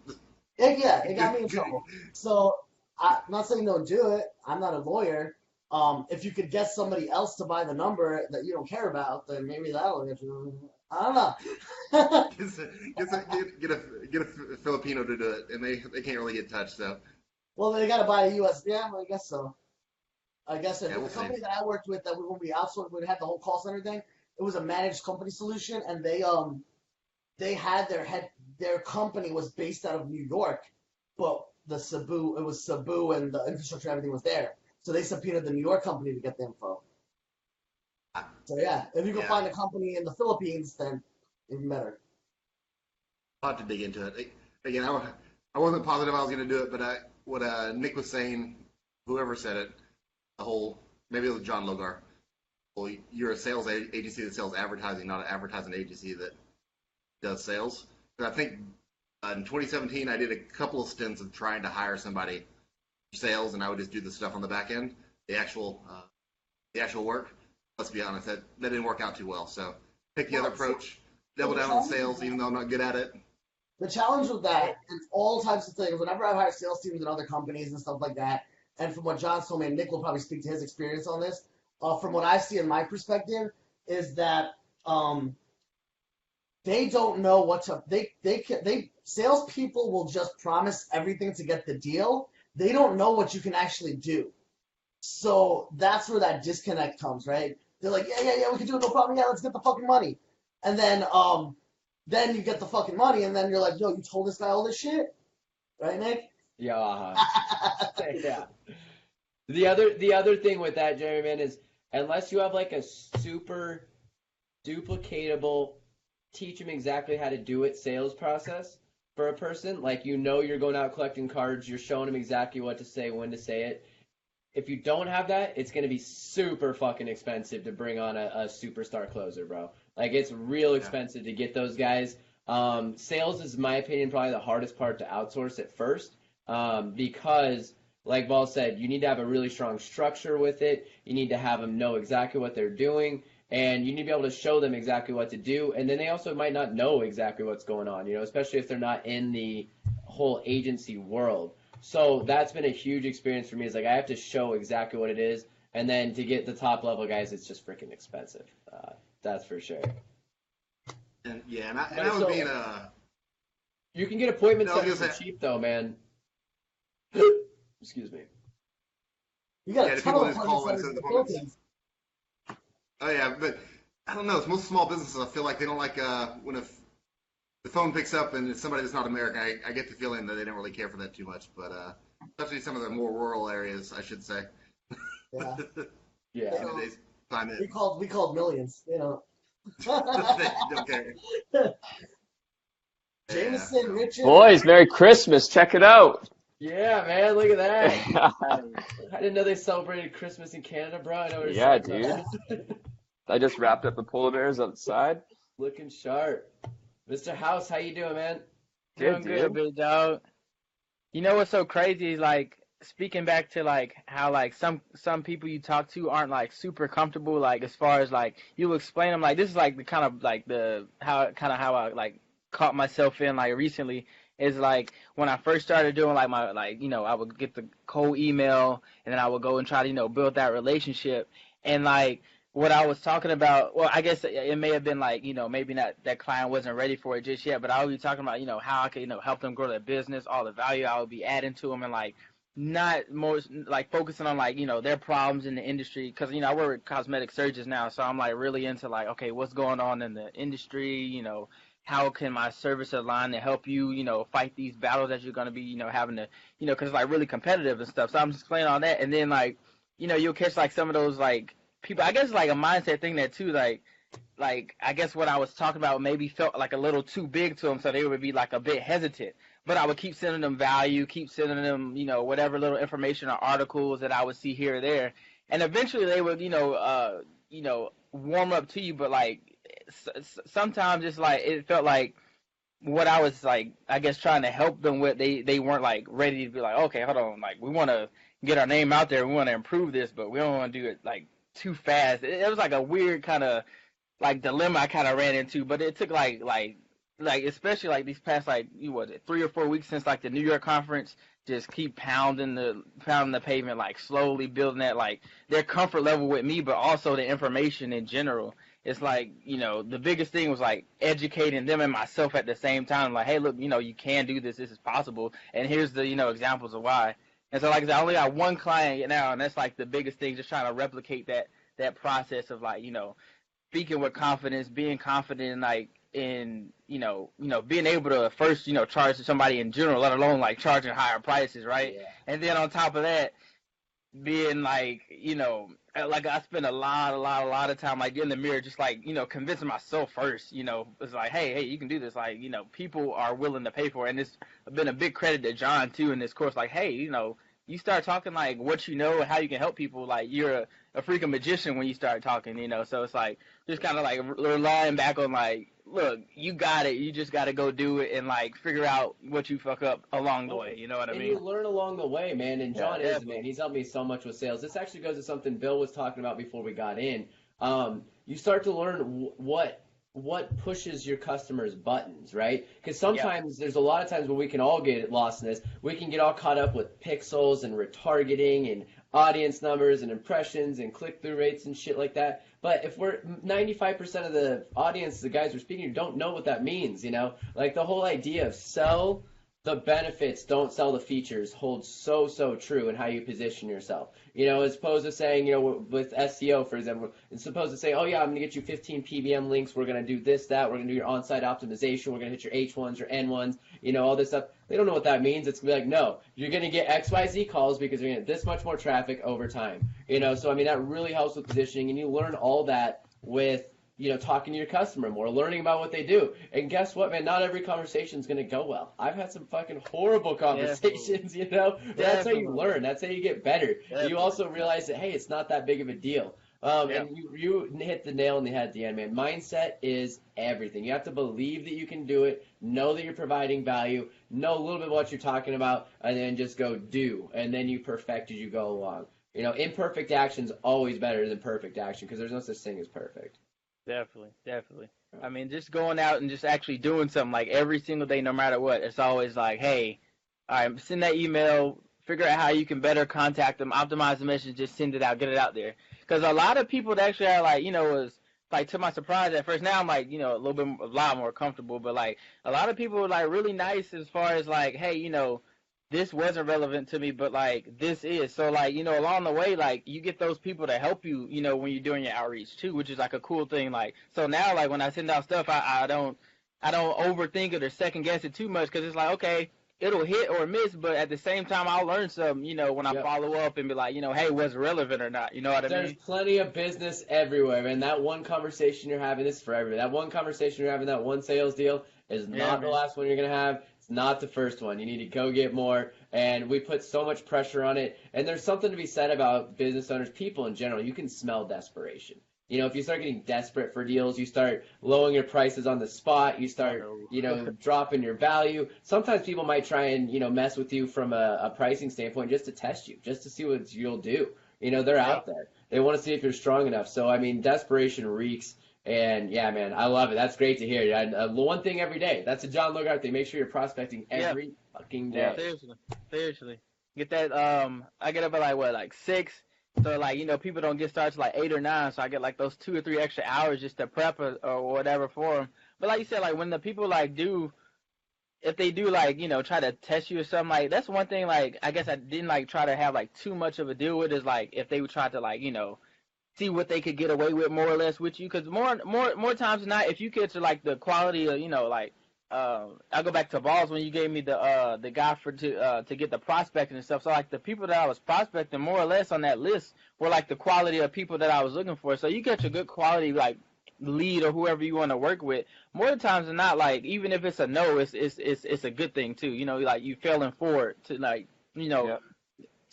Yeah, it got me in trouble. So I'm not saying don't do it. I'm not a lawyer. If you could get somebody else to buy the number that you don't care about, then maybe that'll get you. I don't know. get a Filipino to do it, and they can't really get touched. So Well, they got to buy a U.S. Yeah, well, I guess so. I guess if Yeah, we'll the company see. that I worked with, that when we outsourced, we had the whole call center thing. It was a managed company solution, and they had their company was based out of New York, but it was Cebu, and the infrastructure, everything was there. So they subpoenaed the New York company to get the info. So yeah, if you can Yeah. find a company in the Philippines, then even better. I'll have to dig into it. Again, I wasn't positive I was going to do it, but what Nick was saying, whoever said it, maybe it was John Logar. Well, you're a sales agency that sells advertising, not an advertising agency that does sales. And I think in 2017, I did a couple of stints of trying to hire somebody for sales, and I would just do the stuff on the back end, the actual work. Let's be honest, that didn't work out too well. So pick the other approach, double down on sales, even though I'm not good at it. The challenge with that and all types of things, whenever I hire sales teams in other companies and stuff like that, and from what John told me, and Nick will probably speak to his experience on this, from what I see in my perspective, is that they don't know what to they salespeople will just promise everything to get the deal. They don't know what you can actually do. So that's where that disconnect comes, right? They're like, yeah, we can do it, no problem. Yeah, let's get the fucking money. And then you get the fucking money, and then you're like, yo, you told this guy all this shit, right, Nick? Yeah. Yeah. The other thing with that, Jeremy, man, is unless you have like a super duplicatable, teach them exactly how to do it sales process for a person, like you're going out collecting cards, you're showing them exactly what to say, when to say it. If you don't have that, it's going to be super fucking expensive to bring on a superstar closer, bro. Like, it's real expensive to get those guys. Sales is, in my opinion, probably the hardest part to outsource at first, because, like Ball said, you need to have a really strong structure with it. You need to have them know exactly what they're doing, and you need to be able to show them exactly what to do. And then they also might not know exactly what's going on, especially if they're not in the whole agency world. So that's been a huge experience for me. Is like I have to show exactly what it is, and then to get the top level guys, it's just freaking expensive. That's for sure. And I was being You can get appointments No, set for cheap though, man. Excuse me. You got a the ton people of just call appointments and in the set appointments. Philippines. Oh yeah, but I don't know. It's most small businesses. I feel like they don't like when if the phone picks up and it's somebody that's not American. I get the feeling that they don't really care for that too much. But especially some of the more rural areas, I should say. Yeah. Yeah. Nowadays, time We in. called millions, They don't care. Jameson, Richard. Boys, Merry Christmas. Check it out. Yeah, man, look at that. Yeah, I didn't know they celebrated Christmas in Canada, bro. I know what Yeah, you're saying about I just wrapped up the polar bears outside. Looking sharp. Mr. House, how you doing, man? Doing good, big dog. You know what's so crazy is like speaking back to like how like some people you talk to aren't like super comfortable like as far as like you explain them like this is like the kind of like the how I like caught myself in like recently is like when I first started doing like my like I would get the cold email and then I would go and try to build that relationship and like what I was talking about, well, I guess it may have been like, maybe not that client wasn't ready for it just yet, but I would be talking about, how I could, help them grow their business, all the value I would be adding to them and like not more like focusing on like, their problems in the industry. Cause, I work with cosmetic surgeons now. So I'm like really into like, okay, what's going on in the industry? How can my service align to help you, fight these battles that you're going to be, having to, cause it's like really competitive and stuff. So I'm just explaining all that. And then like, you'll catch like some of those like, people, I guess like a mindset thing there too, like I guess what I was talking about maybe felt like a little too big to them, so they would be like a bit hesitant. But I would keep sending them value, keep sending them, whatever little information or articles that I would see here or there, and eventually they would, warm up to you. But like sometimes it's like it felt like what I was like, I guess trying to help them with, they weren't like ready to be like, okay, hold on, like we want to get our name out there, we want to improve this, but we don't want to do it like too fast. It was like a weird kind of like dilemma I kind of ran into, but it took like especially like these past like 3 or 4 weeks since like the New York conference, just keep pounding the pavement, like slowly building that like their comfort level with me, but also the information in general. It's like, the biggest thing was like educating them and myself at the same time. Like, hey, look, you can do this. This is possible. And here's the, examples of why. And so, like I said, I only got one client now, and that's like the biggest thing, just trying to replicate that process of like, speaking with confidence, being confident in like in, being able to first, charge somebody in general, let alone like charging higher prices, right? Yeah. And then on top of that, being like, like I spend a lot of time like in the mirror, just like, convincing myself first, it's like, hey, you can do this. Like, people are willing to pay for it. And it's been a big credit to John too in this course. Like, hey, you start talking like what and how you can help people. Like you're a freaking magician when you start talking, So it's like just kind of like relying back on like, look, you got it. You just got to go do it and like figure out what you fuck up along the way. You know what I mean? You learn along the way, man. And John Yeah, is, man. He's helped me so much with sales. This actually goes to something Bill was talking about before we got in. You start to learn what what pushes your customers' buttons, right? Because sometimes there's a lot of times where we can all get lost in this. We can get all caught up with pixels and retargeting and audience numbers and impressions and click-through rates and shit like that. But if we're 95% of the audience, the guys we're speaking to, don't know what that means, you know? Like the whole idea of sell the benefits, don't sell the features holds so true in how you position yourself. You know, as opposed to saying, you know, with SEO, for example, it's supposed to say, oh yeah, I'm going to get you 15 PBM links. We're going to do this, that. We're going to do your on-site optimization. We're going to hit your H1s, your N1s, you know, all this stuff. They don't know what that means. It's going to be like, no, you're going to get XYZ calls because you're going to get this much more traffic over time. You know, so I mean, that really helps with positioning, and you learn all that with, you know, talking to your customer more, learning about what they do. And guess what, man? Not every conversation is going to go well. I've had some fucking horrible conversations, you know? But that's how you learn. That's how you get better. You also realize that, hey, it's not that big of a deal. And you hit the nail on the head at the end, man. Mindset is everything. You have to believe that you can do it, know that you're providing value, know a little bit what you're talking about, and then just go do. And then you perfect as you go along. You know, imperfect action is always better than perfect action because there's no such thing as perfect. Definitely. I mean, just going out and just actually doing something like every single day, no matter what. It's always like, hey, all right, send that email, figure out how you can better contact them, optimize the message, just send it out, get it out there. Because a lot of people that actually are like, you know, was like, to my surprise at first, now I'm like, you know, a lot more comfortable, but like a lot of people were like really nice as far as like, hey, you know, this wasn't relevant to me, but like this is. So like, you know, along the way, like you get those people to help you, you know, when you're doing your outreach too, which is like a cool thing. Like, so now like when I send out stuff, I don't overthink it or second guess it too much because it's like, okay, it'll hit or miss, but at the same time, I'll learn some, you know, when I follow up and be like, you know, hey, was it relevant or not? You know what I mean? There's plenty of business everywhere, man. That one conversation you're having is for everybody. That one conversation you're having, that one sales deal is not the last one you're going to have. It's not the first one. You need to go get more. And we put so much pressure on it. And there's something to be said about business owners, people in general. You can smell desperation. You know, if you start getting desperate for deals, you start lowering your prices on the spot, you start, you know, dropping your value. Sometimes people might try and, you know, mess with you from a pricing standpoint just to test you, just to see what you'll do. You know, they're out there. They want to see if you're strong enough. So, I mean, desperation reeks. And, yeah, man, I love it. That's great to hear. One thing every day. That's a John Logart thing. Make sure you're prospecting every fucking day. Seriously. Get that, I get up at like 6. So, like, you know, people don't get started till like 8 or 9, so I get like those 2 or 3 extra hours just to prep or whatever for them. But like you said, like when the people like if they do like, you know, try to test you or something, like that's one thing, like, I guess I didn't like try to have like too much of a deal with is like if they would try to like, you know, see what they could get away with more or less with you. Because more times than not, if you get to like the quality of, you know, like, I'll go back to Balls when you gave me the guy to get the prospecting and stuff. So like the people that I was prospecting more or less on that list were like the quality of people that I was looking for. So you get a good quality like lead or whoever you want to work with. More times than not, like even if it's a no, it's a good thing too. You know, like you failing forward to like, you know,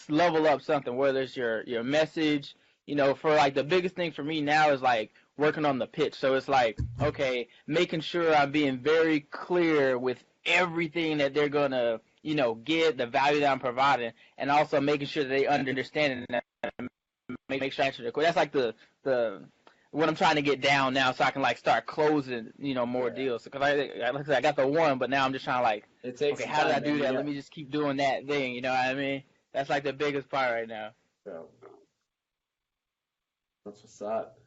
level up something, whether it's your message. You know, for like the biggest thing for me now is like working on the pitch. So it's like, okay, making sure I'm being very clear with everything that they're going to, you know, get, the value that I'm providing, and also making sure that they understand it and make sure I answer the question. That's like the what I'm trying to get down now so I can like start closing, you know, more deals. Because I got the one, but now I'm just trying to like, okay, how did I do that? Let me just keep doing that thing, you know what I mean? That's like the biggest part right now. Bro. That's what's up.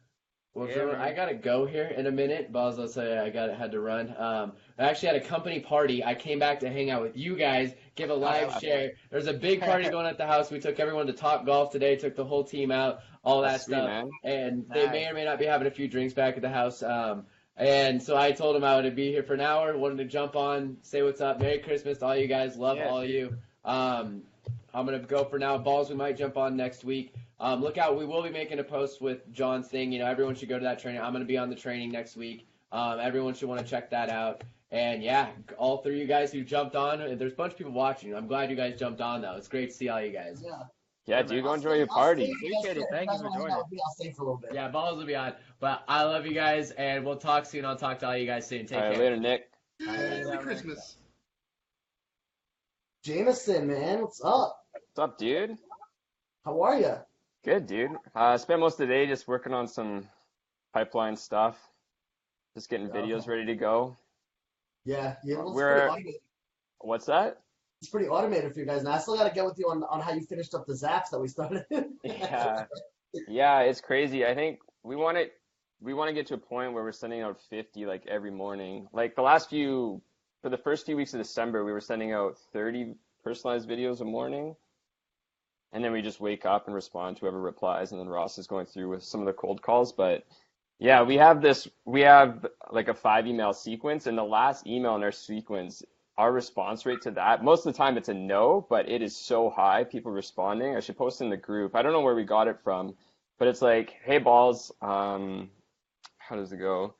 Well, gentlemen, I gotta go here in a minute. Balls, let's say I had to run. I actually had a company party. I came back to hang out with you guys, give a live share. There's a big party going at the house. We took everyone to Top Golf today. Took the whole team out, all that stuff. Man. And they may or may not be having a few drinks back at the house. And so I told them I would be here for an hour. Wanted to jump on, say what's up. Merry Christmas to all you guys. Love all of you. I'm gonna go for now. Balls, we might jump on next week. Look out, we will be making a post with John's thing. You know, everyone should go to that training. I'm going to be on the training next week. Everyone should want to check that out. And, yeah, all three of you guys who jumped on, there's a bunch of people watching. I'm glad you guys jumped on, though. It's great to see all you guys. Yeah, dude, go enjoy your party. Appreciate it. Thank you for joining. I'll stay for a little bit. Yeah, Balls will be on. But I love you guys, and we'll talk soon. I'll talk to all you guys soon. Take care. Later, Nick. Merry Christmas. Jameson, man, what's up? What's up, dude? How are you? Good, dude. I spent most of the day just working on some pipeline stuff. Just getting Okay. videos ready to go. Yeah, well, What's that? it's pretty automated for you guys. And I still got to get with you on how you finished up the zaps that we started. Yeah. Yeah, it's crazy. I think we want to get to a point where we're sending out 50 like every morning. Like for the first few weeks of December, we were sending out 30 personalized videos a morning. And then we just wake up and respond to whoever replies, and then Ross is going through with some of the cold calls. But yeah, we have like a 5 email sequence, and the last email in our sequence, our response rate to that, most of the time it's a no, but it is so high, people responding. I should post in the group. I don't know where we got it from, but it's like, hey balls, how does it go?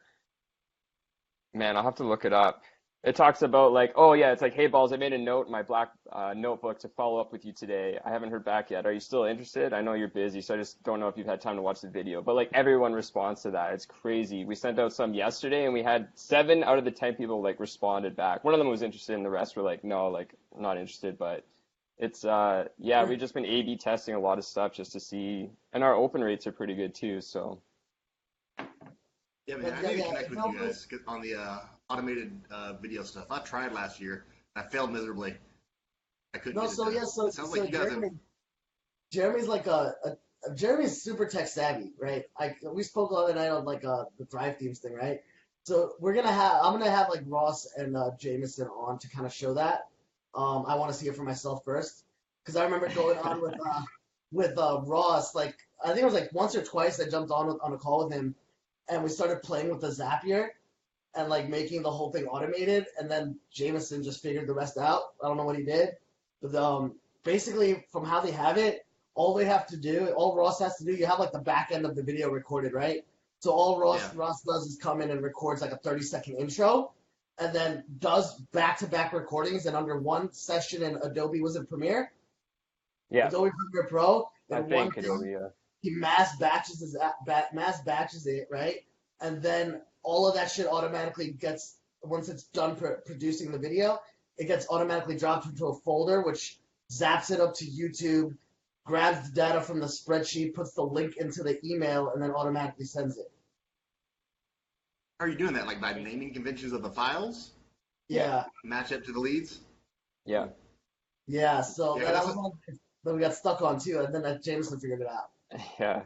Man, I'll have to look it up. It talks about like, oh yeah, it's like, hey balls, I made a note in my black notebook to follow up with you today. I haven't heard back yet. Are you still interested? I know you're busy, so I just don't know if you've had time to watch the video. But like everyone responds to that. It's crazy. We sent out some yesterday, and we had 7 out of the 10 people like responded back. One of them was interested, and the rest were like, no, like not interested. But it's yeah, we've just been A/B testing a lot of stuff just to see, and our open rates are pretty good too. So Yeah, man, I need to connect with you guys on the automated video stuff. I tried last year. I failed miserably. I couldn't No, get it so done. yeah, so It sounds like you guys have. Jeremy's like Jeremy's super tech savvy, right? We spoke the other night on like the Thrive Themes thing, right? So I'm gonna have like Ross and Jameson on to kind of show that. I want to see it for myself first, because I remember going on with Ross, like I think it was like once or twice I jumped on a call with him, and we started playing with the Zapier and like making the whole thing automated, and then Jameson just figured the rest out. I don't know what he did, but basically from how they have it, all Ross has to do, you have like the back end of the video recorded, right? So all Ross does is come in and records like a 30-second intro, and then does back-to-back recordings, and under one session in Adobe, was it Premiere? yeah, Adobe Premiere Pro. I In think one it'll thing, be he mass batches it, right? And then all of that shit automatically gets, once it's done producing the video, it gets automatically dropped into a folder, which zaps it up to YouTube, grabs the data from the spreadsheet, puts the link into the email, and then automatically sends it. How are you doing that? Like by naming conventions of the files? Yeah. Match up to the leads? yeah. Yeah, so Yeah, that was one that we got stuck on too, and then Jameson figured it out. Yeah.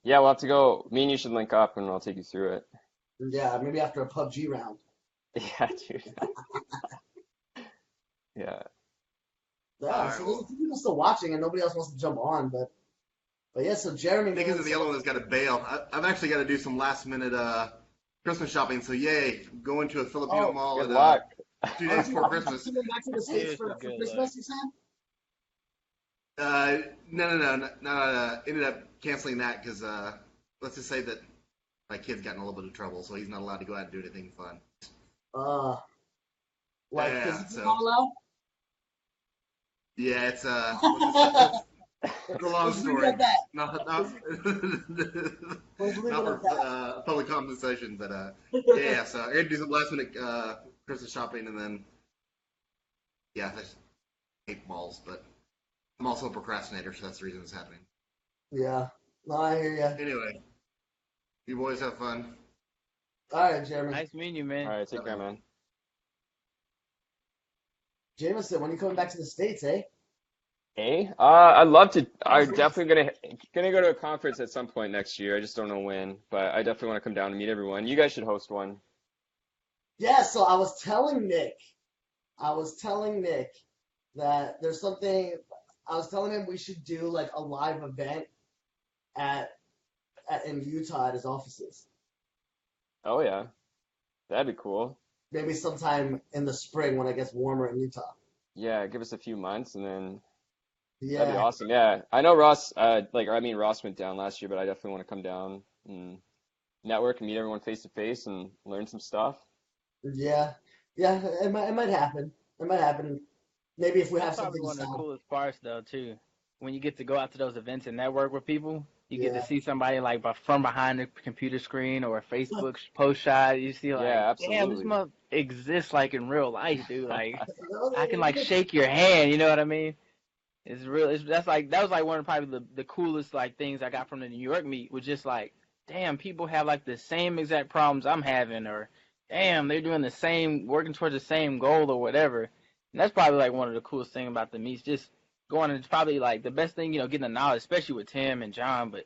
Yeah, we'll have to go. Me and you should link up and I'll take you through it. Yeah, maybe after a PUBG round. Yeah, dude. Yeah. Yeah, Alright, so well- there's people still watching and nobody else wants to jump on, but yeah, so Jeremy. Nick is the other one that's got to bail. I've actually got to do some last minute Christmas shopping, so yay, going to a Filipino mall Good at, luck. 2 days before Christmas. Coming back to the States for Good Christmas, you said? No. Ended up canceling that because let's just say that my kid's gotten a little bit of trouble, so he's not allowed to go out and do anything fun. Like, Yeah, is it so- not allowed? Yeah, it's it's a long Let's leave it story. at that. Not Let's leave it not at for that. public compensation, but yeah. So I got to do some last minute Christmas shopping, and then yeah, I hate malls, but I'm also a procrastinator, so that's the reason it's happening. Yeah. No, I hear you. Anyway, you boys have fun. All right, Jeremy. Nice meeting you, man. All right, take care, man. Jameson, when are you coming back to the States, eh? Hey, I'd love to. I'm definitely gonna go to a conference at some point next year. I just don't know when, but I definitely want to come down and meet everyone. You guys should host one. Yeah, so I was telling Nick that there's something, I was telling him we should do like a live event in Utah at his offices. Oh yeah, that'd be cool. Maybe sometime in the spring when it gets warmer in Utah. Yeah, give us a few months and then that'd be Yeah. awesome. Yeah, I know Ross. Ross went down last year, but I definitely want to come down and network and meet everyone face to face and learn some stuff. Yeah. Yeah, it might happen. It might happen. Maybe if we have That's probably something to one of the sell. coolest parts, though, too. When you get to go out to those events and network with people, you get Yeah. to see somebody like from behind the computer screen or a Facebook post shot. You see like, Yeah, damn, this absolutely. mother exists like in real life, dude. Like I can like shake your hand. You know what I mean? It's real. That was like one of probably the coolest like things I got from the New York meet was just like damn, people have like the same exact problems I'm having, or damn, they're doing the same, working towards the same goal or whatever. And that's probably like one of the coolest things about the meets, just going, and it's probably like the best thing, getting the knowledge, especially with Tim and John, but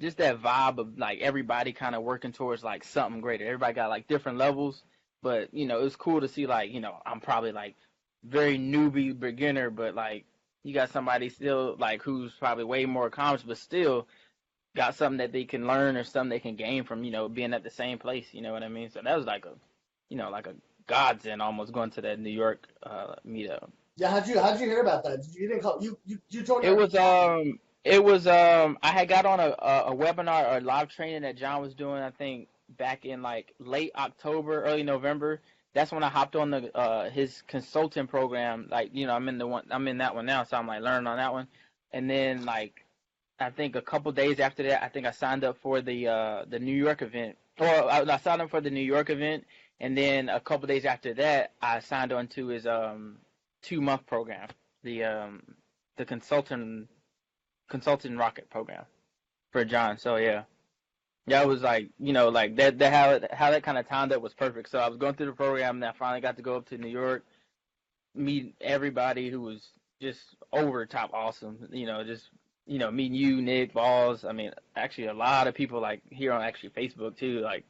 just that vibe of like everybody kind of working towards like something greater. Everybody got like different levels, but it's cool to see like, I'm probably like very newbie beginner, but like you got somebody still like who's probably way more accomplished, but still got something that they can learn or something they can gain from, being at the same place. You know what I mean? So that was like like a godsend almost going to that New York meetup. Yeah, how'd you hear about that? You didn't call you told It was I had got on a webinar or live training that John was doing, I think back in like late October, early November. That's when I hopped on the his consulting program. Like, I'm in that one now, so I'm like learning on that one. And then like I think a couple days after that, I think I signed up for the New York event. Or I signed up for the New York event, and then a couple days after that, I signed on to his 2-month program, the consulting rocket program for John. So yeah, it was like like that how that kind of timed up was perfect. So I was going through the program, and I finally got to go up to New York, meet everybody who was just over the top awesome. Just meeting you, Nick, Balls. I mean, actually a lot of people like here on actually Facebook too. Like,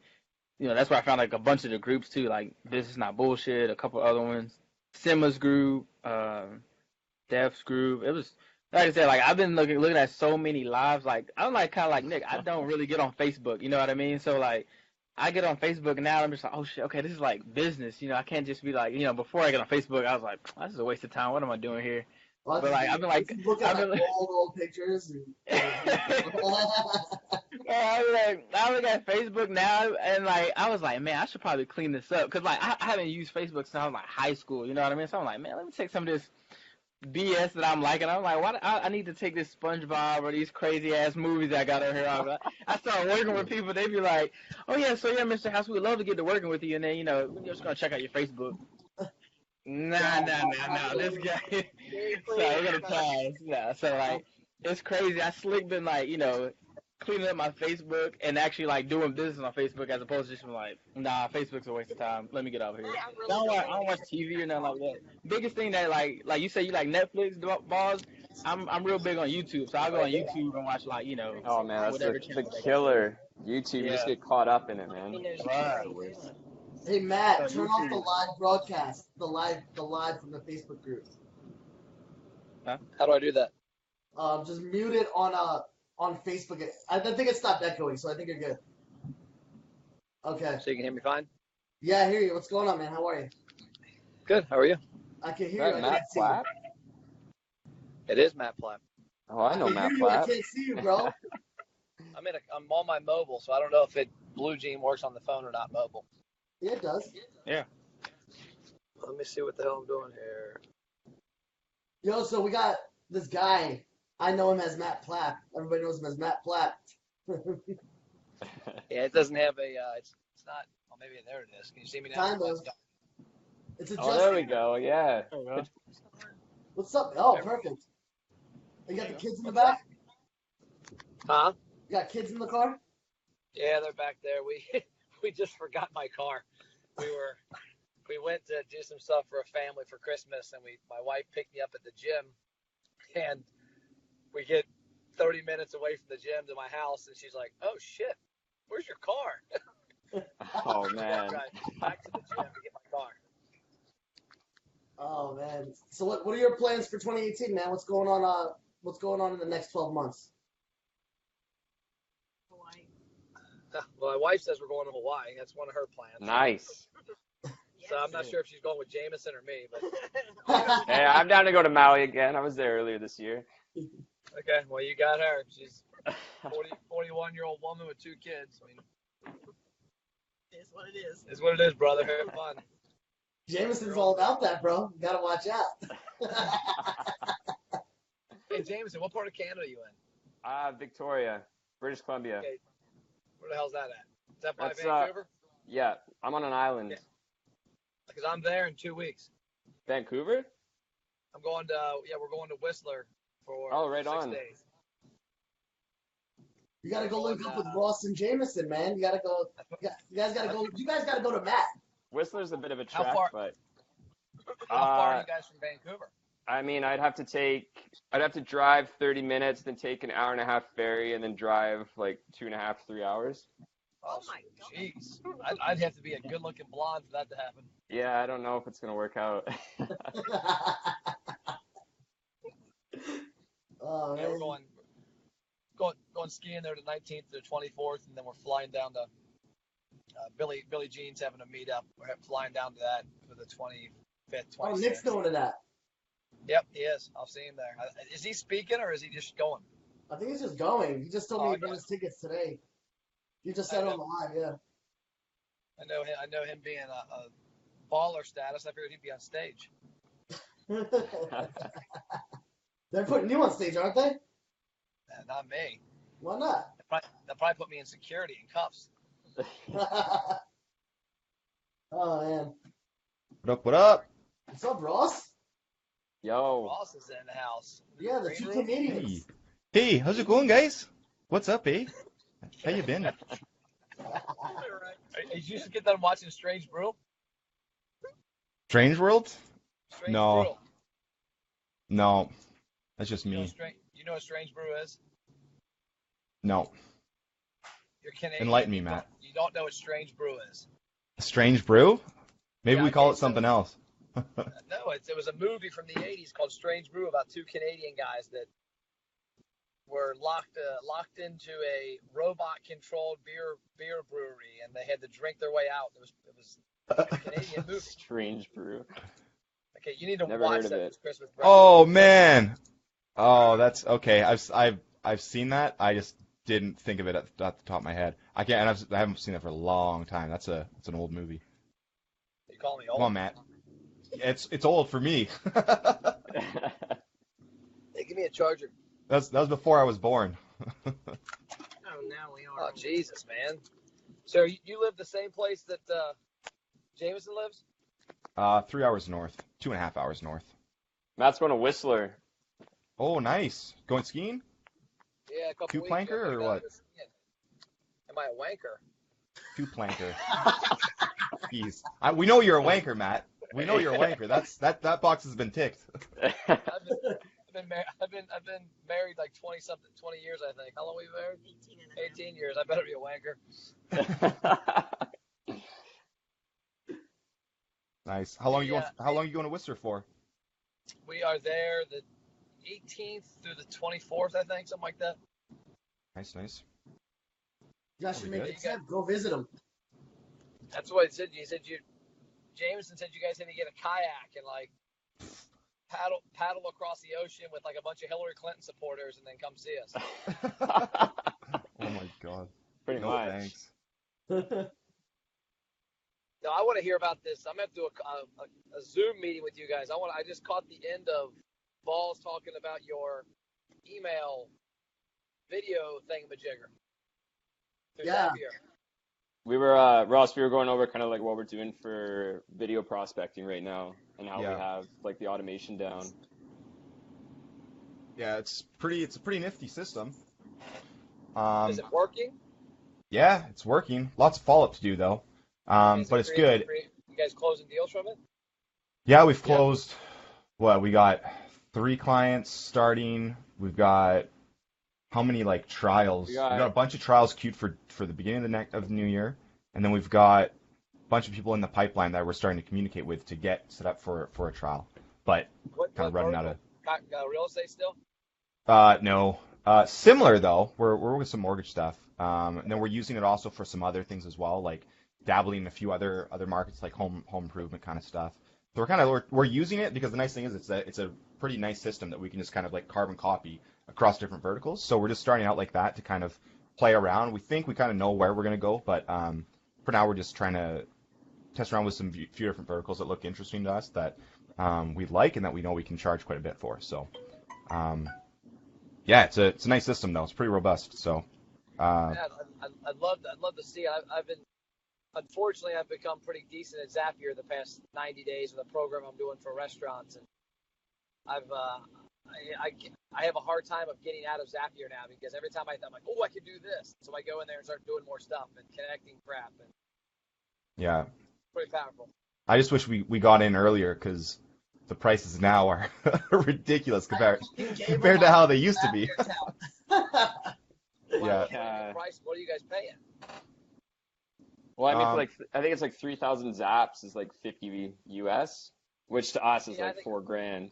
that's where I found like a bunch of the groups too, like This Is Not Bullshit, a couple other ones, Simma's group, Dev's group. It was, like I said, like I've been looking at so many lives. Like I'm like kind of like Nick. I don't really get on Facebook. You know what I mean? So like I get on Facebook and now I'm just like, oh shit, okay, this is like business. I can't just be like, before I get on Facebook, I was like, this is a waste of time. What am I doing here? Well, but like I've been like, look at like old pictures. I look at Facebook now, and like I was like, man, I should probably clean this up, because like I haven't used Facebook since I was like high school. You know what I mean? So I'm like, man, let me take some of this BS that I'm liking. I'm like, why? I need to take this SpongeBob or these crazy ass movies I got over here. I start working with people. They be like, oh yeah, so yeah, Mr. House, we'd love to get to working with you, and then we're just gonna check out your Facebook. Nah, this guy. So we're gonna try. Yeah, so like it's crazy. I slick been like, cleaning up my Facebook and actually like doing business on Facebook, as opposed to just like, nah, Facebook's a waste of time. Let me get over here. I don't watch TV or nothing like that. Biggest thing that like you say you like Netflix, Balls. I'm real big on YouTube, so I'll go on YouTube and watch like Oh man, that's the killer. YouTube, just get caught up in it, man. Right. Hey Matt, turn off the live broadcast, the live from the Facebook group. Huh? How do I do that? Just mute it on Facebook. I think it stopped echoing, so I think you're good. Okay. So you can hear me fine? Yeah, I hear you. What's going on, man? How are you? Good. How are you? I can hear you. I can't see Platt? It is Matt Platt. Oh, I know you. Matt I Platt. can't see you, bro. I'm on my mobile, so I don't know if Blue Jean works on the phone or not mobile. Yeah, it does. Yeah. Let me see what the hell I'm doing here. Yo, so we got this guy. I know him as Matt Platt. Everybody knows him as Matt Platt. Yeah, it doesn't have a. It's not. Well, maybe there it is. Can you see me now? Kind of. It's adjusted. Oh, there we go. Yeah. There we go. What's up? Oh, perfect. You got the kids in the back? Huh? You got kids in the car? Yeah, they're back there. We just forgot my car. We went to do some stuff for a family for Christmas, and my wife picked me up at the gym, and we get 30 minutes away from the gym to my house, and she's like, "Oh shit, where's your car?" Oh man. Back to the gym to get my car. Oh man. So what are your plans for 2018, man? What's going on? What's going on in the next 12 months? Well, my wife says we're going to Hawaii. That's one of her plans. Nice. So I'm not sure if she's going with Jameson or me, but Hey, I'm down to go to Maui again. I was there earlier this year. okay. Well, you got her. She's 41-year-old woman with 2 kids. I mean, It's what it is. it's what it is, brother. Have fun. Jameson's all about that, bro. You gotta watch out. Hey, Jameson, what part of Canada are you in? Victoria, British Columbia. Okay. Where the hell's that at? Is that by That's, Vancouver? Yeah, I'm on an island. Yeah. Because I'm there in 2 weeks. Vancouver? I'm going to, we're going to Whistler for Oh, right 6 on. days. You gotta go link up with Ross and Jameson, man. You gotta go. You guys gotta go. You guys gotta go to Matt. Whistler's a bit of a How trek, far- but How far are you guys from Vancouver? I mean, I'd have to drive 30 minutes, then take an hour and a half ferry, and then drive like 2.5, 3 hours. Oh my God. Jeez, I'd have to be a good-looking blonde for that to happen. Yeah, I don't know if it's gonna work out. Oh, Yeah, we're man. going skiing there the 19th to the 24th, and then we're flying down to Billy Jean's having a meetup. We're flying down to that for the 25th, 26th. Oh, Nick's going to that. Yep, he is. I'll see him there. Is he speaking or is he just going? I think he's just going. He just told me he got okay. his tickets today. He just said on the live, yeah. I know him being a baller status. I figured he'd be on stage. They're putting you on stage, aren't they? Not me. Why not? They'll probably put me in security and cuffs. Oh, man. What up? What up? What's up, Ross? Yo, Ross is in the house. Yeah, the Green two room? Canadians. Hey, how's it going, guys? What's up, eh? How you been? Did you just get done watching Strange Brew? Strange World? Strange No. Brew. No, that's just You know, me. you know what Strange Brew is? No, You're Canadian. enlighten me, You Matt. don't know what Strange Brew is. Strange Brew? Maybe Yeah, we call okay, it something else. No, it was a movie from the 80s called Strange Brew about two Canadian guys that were locked into a robot-controlled beer brewery, and they had to drink their way out. It was a Canadian movie. Strange Brew. Okay, you need to Never watch heard of that it. this Christmas. Oh man. Oh, that's okay. I've seen that. I just didn't think of it at the top of my head. I can't. And I haven't seen that for a long time. It's an old movie. You call me Come old? on, Matt. It's old for me. Hey, give me a charger. that was before I was born. Oh, now we are. Oh, Jesus, man. So you live the same place that Jameson lives? 3 hours north, 2.5 hours north. Matt's going to Whistler. Oh, nice. Going skiing? Yeah, a couple Two weeks. planker ago. or what? Am I a wanker? 2 planker. Jeez. We know you're a wanker, Matt. We know you're a wanker. That box has been ticked. I've been married like 20 years, I think. How long have we been married? 18 and a half. 18 years. I better be a wanker. Nice. How long Yeah. you going to Whistler for? We are there the 18th through the 24th, I think, something like that. Nice. You guys should That'll make be a trip. Go visit him. That's what he said. Jameson said you guys had to get a kayak and like paddle across the ocean with like a bunch of Hillary Clinton supporters and then come see us. Oh my god. Pretty No much. thanks. No, I want to hear about this. I'm gonna have to do a Zoom meeting with you guys. I just caught the end of Balls talking about your email video thingamajigger. through Yeah. Zapier. We were Ross. We were going over kind of like what we're doing for video prospecting right now, and how Yeah. we have like the automation down. Yeah, it's a pretty nifty system. Is it working? Yeah, it's working. Lots of follow up to do though. But it's good. You guys closing deals from it? Yeah, we've closed. What, we got 3 clients starting. We've got how many like trials? We We've got- got a bunch of trials queued for the beginning of the new year, and then we've got a bunch of people in the pipeline that we're starting to communicate with to get set up for a trial. But What kind of running out of. got real estate still? No. Similar though. We're with some mortgage stuff. And then we're using it also for some other things as well, like dabbling in a few other markets like home improvement kind of stuff. So we're using it because the nice thing is it's a pretty nice system that we can just kind of like carbon copy across different verticals. So we're just starting out like that to kind of play around. We think we kind of know where we're going to go, but for now we're just trying to test around with some few different verticals that look interesting to us that we like and that we know we can charge quite a bit for. So yeah, it's a nice system though. It's pretty robust. So Yeah, I'd love to see. Unfortunately, I've become pretty decent at Zapier the past 90 days with a program I'm doing for restaurants, and I have a hard time of getting out of Zapier now because every time I'm like, oh, I can do this. So I go in there and start doing more stuff and connecting crap, and Yeah. pretty powerful. I just wish we got in earlier because the prices now are ridiculous compared to how they used to be. Yeah. Price, what are you guys paying? Well, I mean, I think it's like 3,000 zaps is like 50 US, which to us is like $4,000.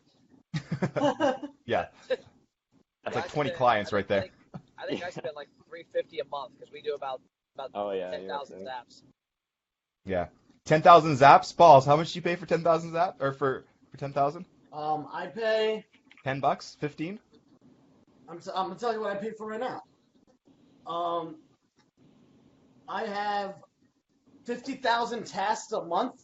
Yeah. That's like 20 clients right there. I think I spend like $350 a month because we do about 10,000 zaps. Yeah. 10,000 zaps, balls. How much do you pay for 10,000 zaps or for 10,000? I pay $10, 15. I'm gonna tell you what I pay for right now. I have 50,000 tasks a month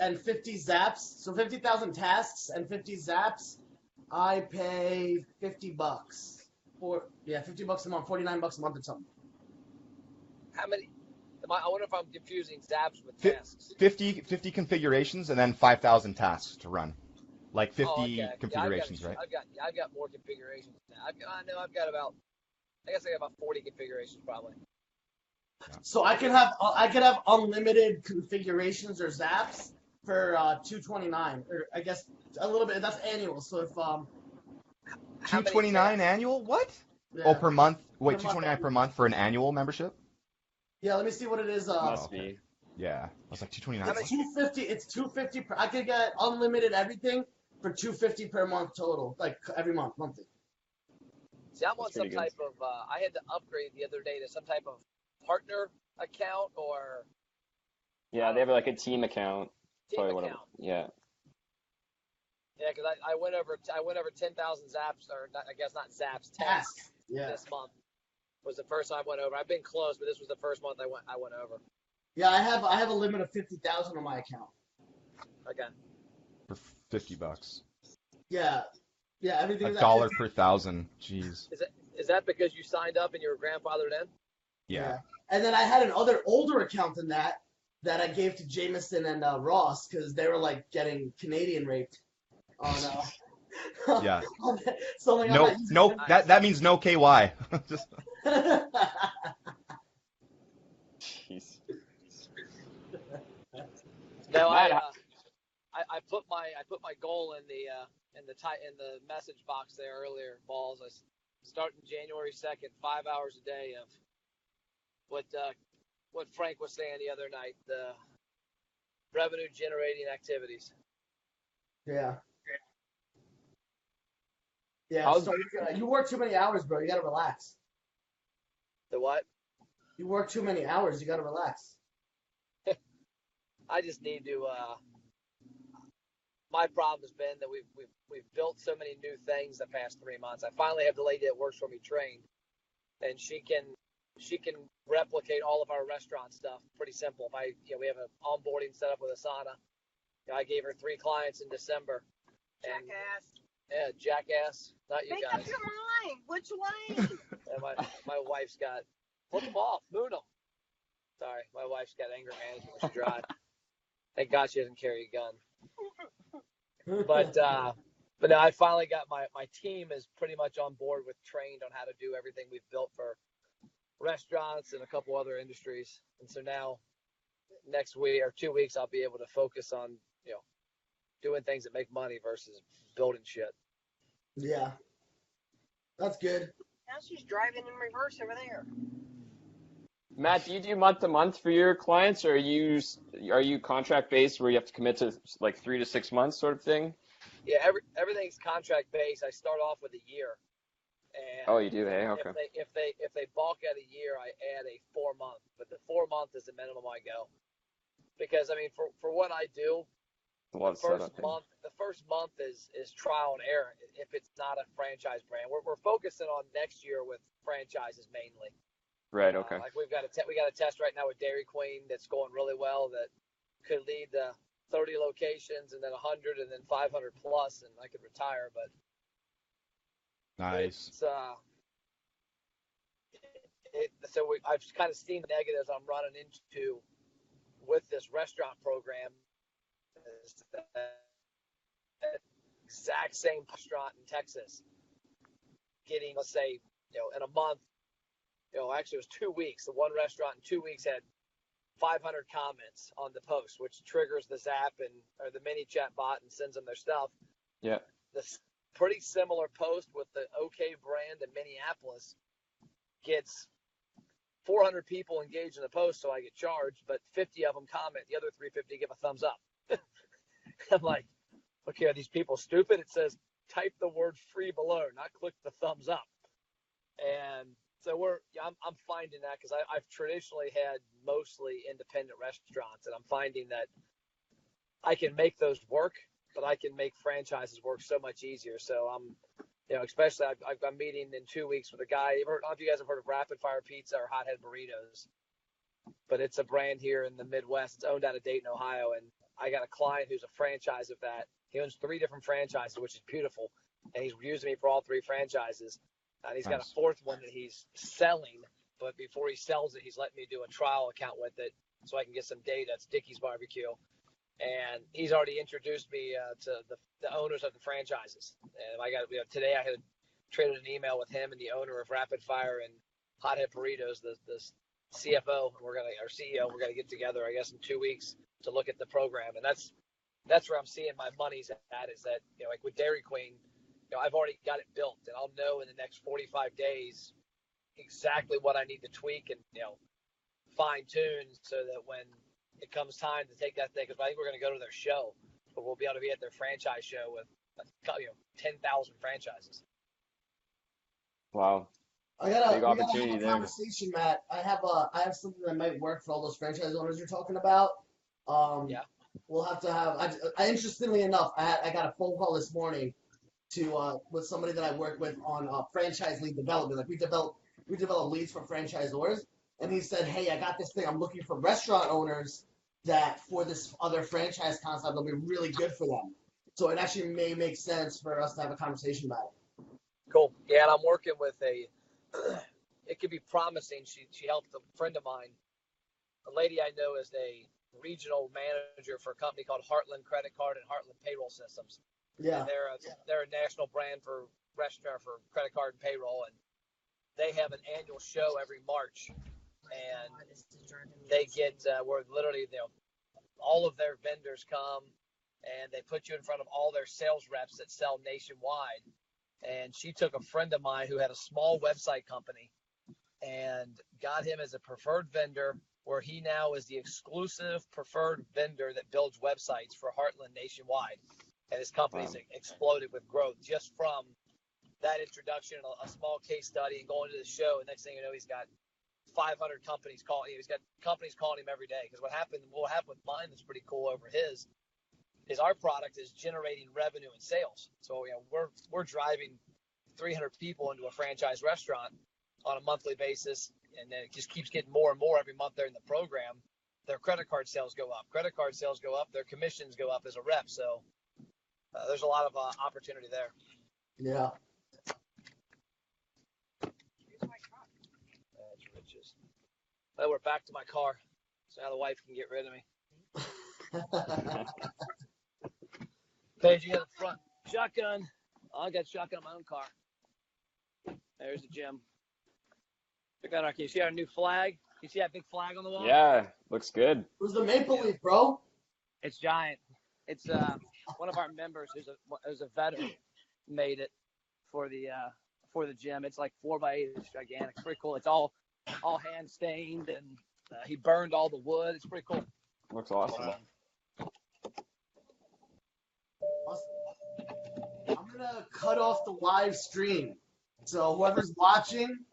and 50 zaps. So 50,000 tasks and 50 zaps. I pay $50 $50 a month, $49 a month or something. How many? I wonder if I'm confusing zaps with tasks. 50 configurations and then 5,000 tasks to run. Like 50 configurations, right? I've got more configurations now. I got about 40 configurations probably. So I could have unlimited configurations or zaps for $229, or I guess a little bit. That's annual. So if $229 annual? What? Yeah. Oh, per month. Wait, Per month. $229 per month for an annual membership? Yeah, let me see what it is. Must be. Yeah, I was like $229. It's $250. It's $250 per. I could get unlimited everything for $250 per month total, like every month, monthly. See, I'm on some type of. I had to upgrade the other day to some type of partner account or. Yeah, they have like a team account. Team account. Yeah. Yeah, because I went over 10,000 zaps, or not, I guess not zaps, tasks. Yeah. This month was the first time I went over. I've been close, but this was the first month I went over. Yeah, I have a limit of 50,000 on my account. Okay. For $50. Yeah. Yeah, everything. $1 per 1,000. Jeez. Is that because you signed up and you were grandfathered in? Yeah. And then I had an older account than that I gave to Jameson and Ross because they were like getting Canadian raped on. Yeah. So like, no. That means no KY. Just. Jeez. No, I put my goal in the message box there earlier. Balls. I starting January 2nd, 5 hours a day of what Frank was saying the other night, the revenue generating activities. Yeah. Yeah. So you work too many hours, bro. You gotta relax. The what? You work too many hours. You gotta relax. I just need to. My problem has been that we've built so many new things the past 3 months. I finally have the lady that works for me trained, and she can replicate all of our restaurant stuff. Pretty simple. We have an onboarding set up with Asana. I gave her 3 clients in December. Jackass. Yeah, jackass. Not you Make guys. up your mind. Which way? And my wife's got, flip them off, moon them. Sorry, my wife's got anger management when she drives. Thank God she doesn't carry a gun. But no, I finally got my team is pretty much on board with trained on how to do everything we've built for restaurants and a couple other industries. And so now next week or 2 weeks, I'll be able to focus on, doing things that make money versus building shit. Yeah. That's good. Now she's driving in reverse over there. Matt, do you do month to month for your clients, or are you contract based where you have to commit to like 3 to 6 months sort of thing? Yeah, everything's contract based. I start off with a year. And oh, you do, hey? Okay. If they bulk at a year, I add a 4 month, but the 4 month is the minimum I go. Because I mean, for what I do, the first month is trial and error. If it's not a franchise brand, we're focusing on next year with franchises mainly. Right. Okay. Like we got a test right now with Dairy Queen that's going really well that could lead to 30 locations and then 100 and then 500 plus, and I could retire. But nice. I've kind of seen the negatives I'm running into with this restaurant program. exact same restaurant in Texas getting, let's say, in a month, actually it was 2 weeks. The one restaurant in 2 weeks had 500 comments on the post, which triggers the Zap or the mini chat bot and sends them their stuff. Yeah. This pretty similar post with the OK brand in Minneapolis gets 400 people engaged in the post, so I get charged, but 50 of them comment. The other 350 give a thumbs up. I'm like, okay, are these people stupid? It says type the word free below, not click the thumbs up. And so I'm finding that because I've traditionally had mostly independent restaurants, and I'm finding that I can make those work, but I can make franchises work so much easier. So especially I'm meeting in 2 weeks with a guy. I don't know if you guys have heard of Rapid Fire Pizza or Hothead Burritos, but it's a brand here in the Midwest. It's owned out of Dayton, Ohio, and I got a client who's a franchise of that. He owns 3 different franchises, which is beautiful, and he's using me for all 3 franchises. And he's got a 4th one that he's selling, but before he sells it, he's letting me do a trial account with it so I can get some data. It's Dickey's Barbecue. And he's already introduced me to the owners of the franchises. And today I had traded an email with him and the owner of Rapid Fire and Hothead Burritos, the CFO, and our CEO. We're gonna get together, I guess, in 2 weeks to look at the program. And that's where I'm seeing my money's at. Is that like with Dairy Queen, I've already got it built, and I'll know in the next 45 days exactly what I need to tweak and fine tune so that when it comes time to take that thing, because I think we're going to go to their show, but we'll be able to be at their franchise show with 10,000 franchises. Wow. We gotta have opportunity a there. conversation, Matt. I have something that might work for all those franchise owners you're talking about. Yeah. We'll have to have. Interestingly enough, I got a phone call this morning to with somebody that I work with on franchise lead development. Like we develop leads for franchisors, and he said, "Hey, I got this thing. I'm looking for restaurant owners that for this other franchise concept will be really good for them. So it actually may make sense for us to have a conversation about it." Cool. Yeah, and I'm working with it could be promising. She helped a friend of mine. A lady I know is a regional manager for a company called Heartland Credit Card and Heartland Payroll Systems. Yeah. And they're a national brand for restaurant for credit card and payroll, and they have an annual show every March, and they get where literally all of their vendors come, and they put you in front of all their sales reps that sell nationwide. And she took a friend of mine who had a small website company and got him as a preferred vendor, where he now is the exclusive preferred vendor that builds websites for Heartland nationwide. And his company's exploded with growth just from that introduction, a small case study, and going to the show. And next thing you know, he's got 500 companies calling. He's got companies calling him every day. Because what happened with mine that's pretty cool over his is our product is generating revenue and sales. So we're driving 300 people into a franchise restaurant on a monthly basis, and then it just keeps getting more and more every month they're in the program. Their credit card sales go up. Credit card sales go up. Their commissions go up as a rep. So there's a lot of opportunity there. Yeah. That's riches. Well, we're back to my car, so now the wife can get rid of me. Paige, you got a front shotgun. Oh, I got shotgun in my own car. There's the gym. Check out can you see our new flag? You see that big flag on the wall? Yeah, looks good. Who's the Maple Leaf, bro? It's giant. It's one of our members who's a veteran made it for the gym. It's like 4x8. It's gigantic. It's pretty cool. It's all hand stained, and he burned all the wood. It's pretty cool. Looks awesome. I'm gonna cut off the live stream. So whoever's watching,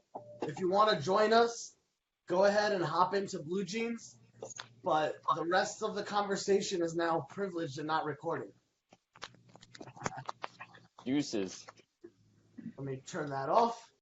if you want to join us, go ahead and hop into Blue Jeans. But the rest of the conversation is now privileged and not recorded. Juices. Let me turn that off.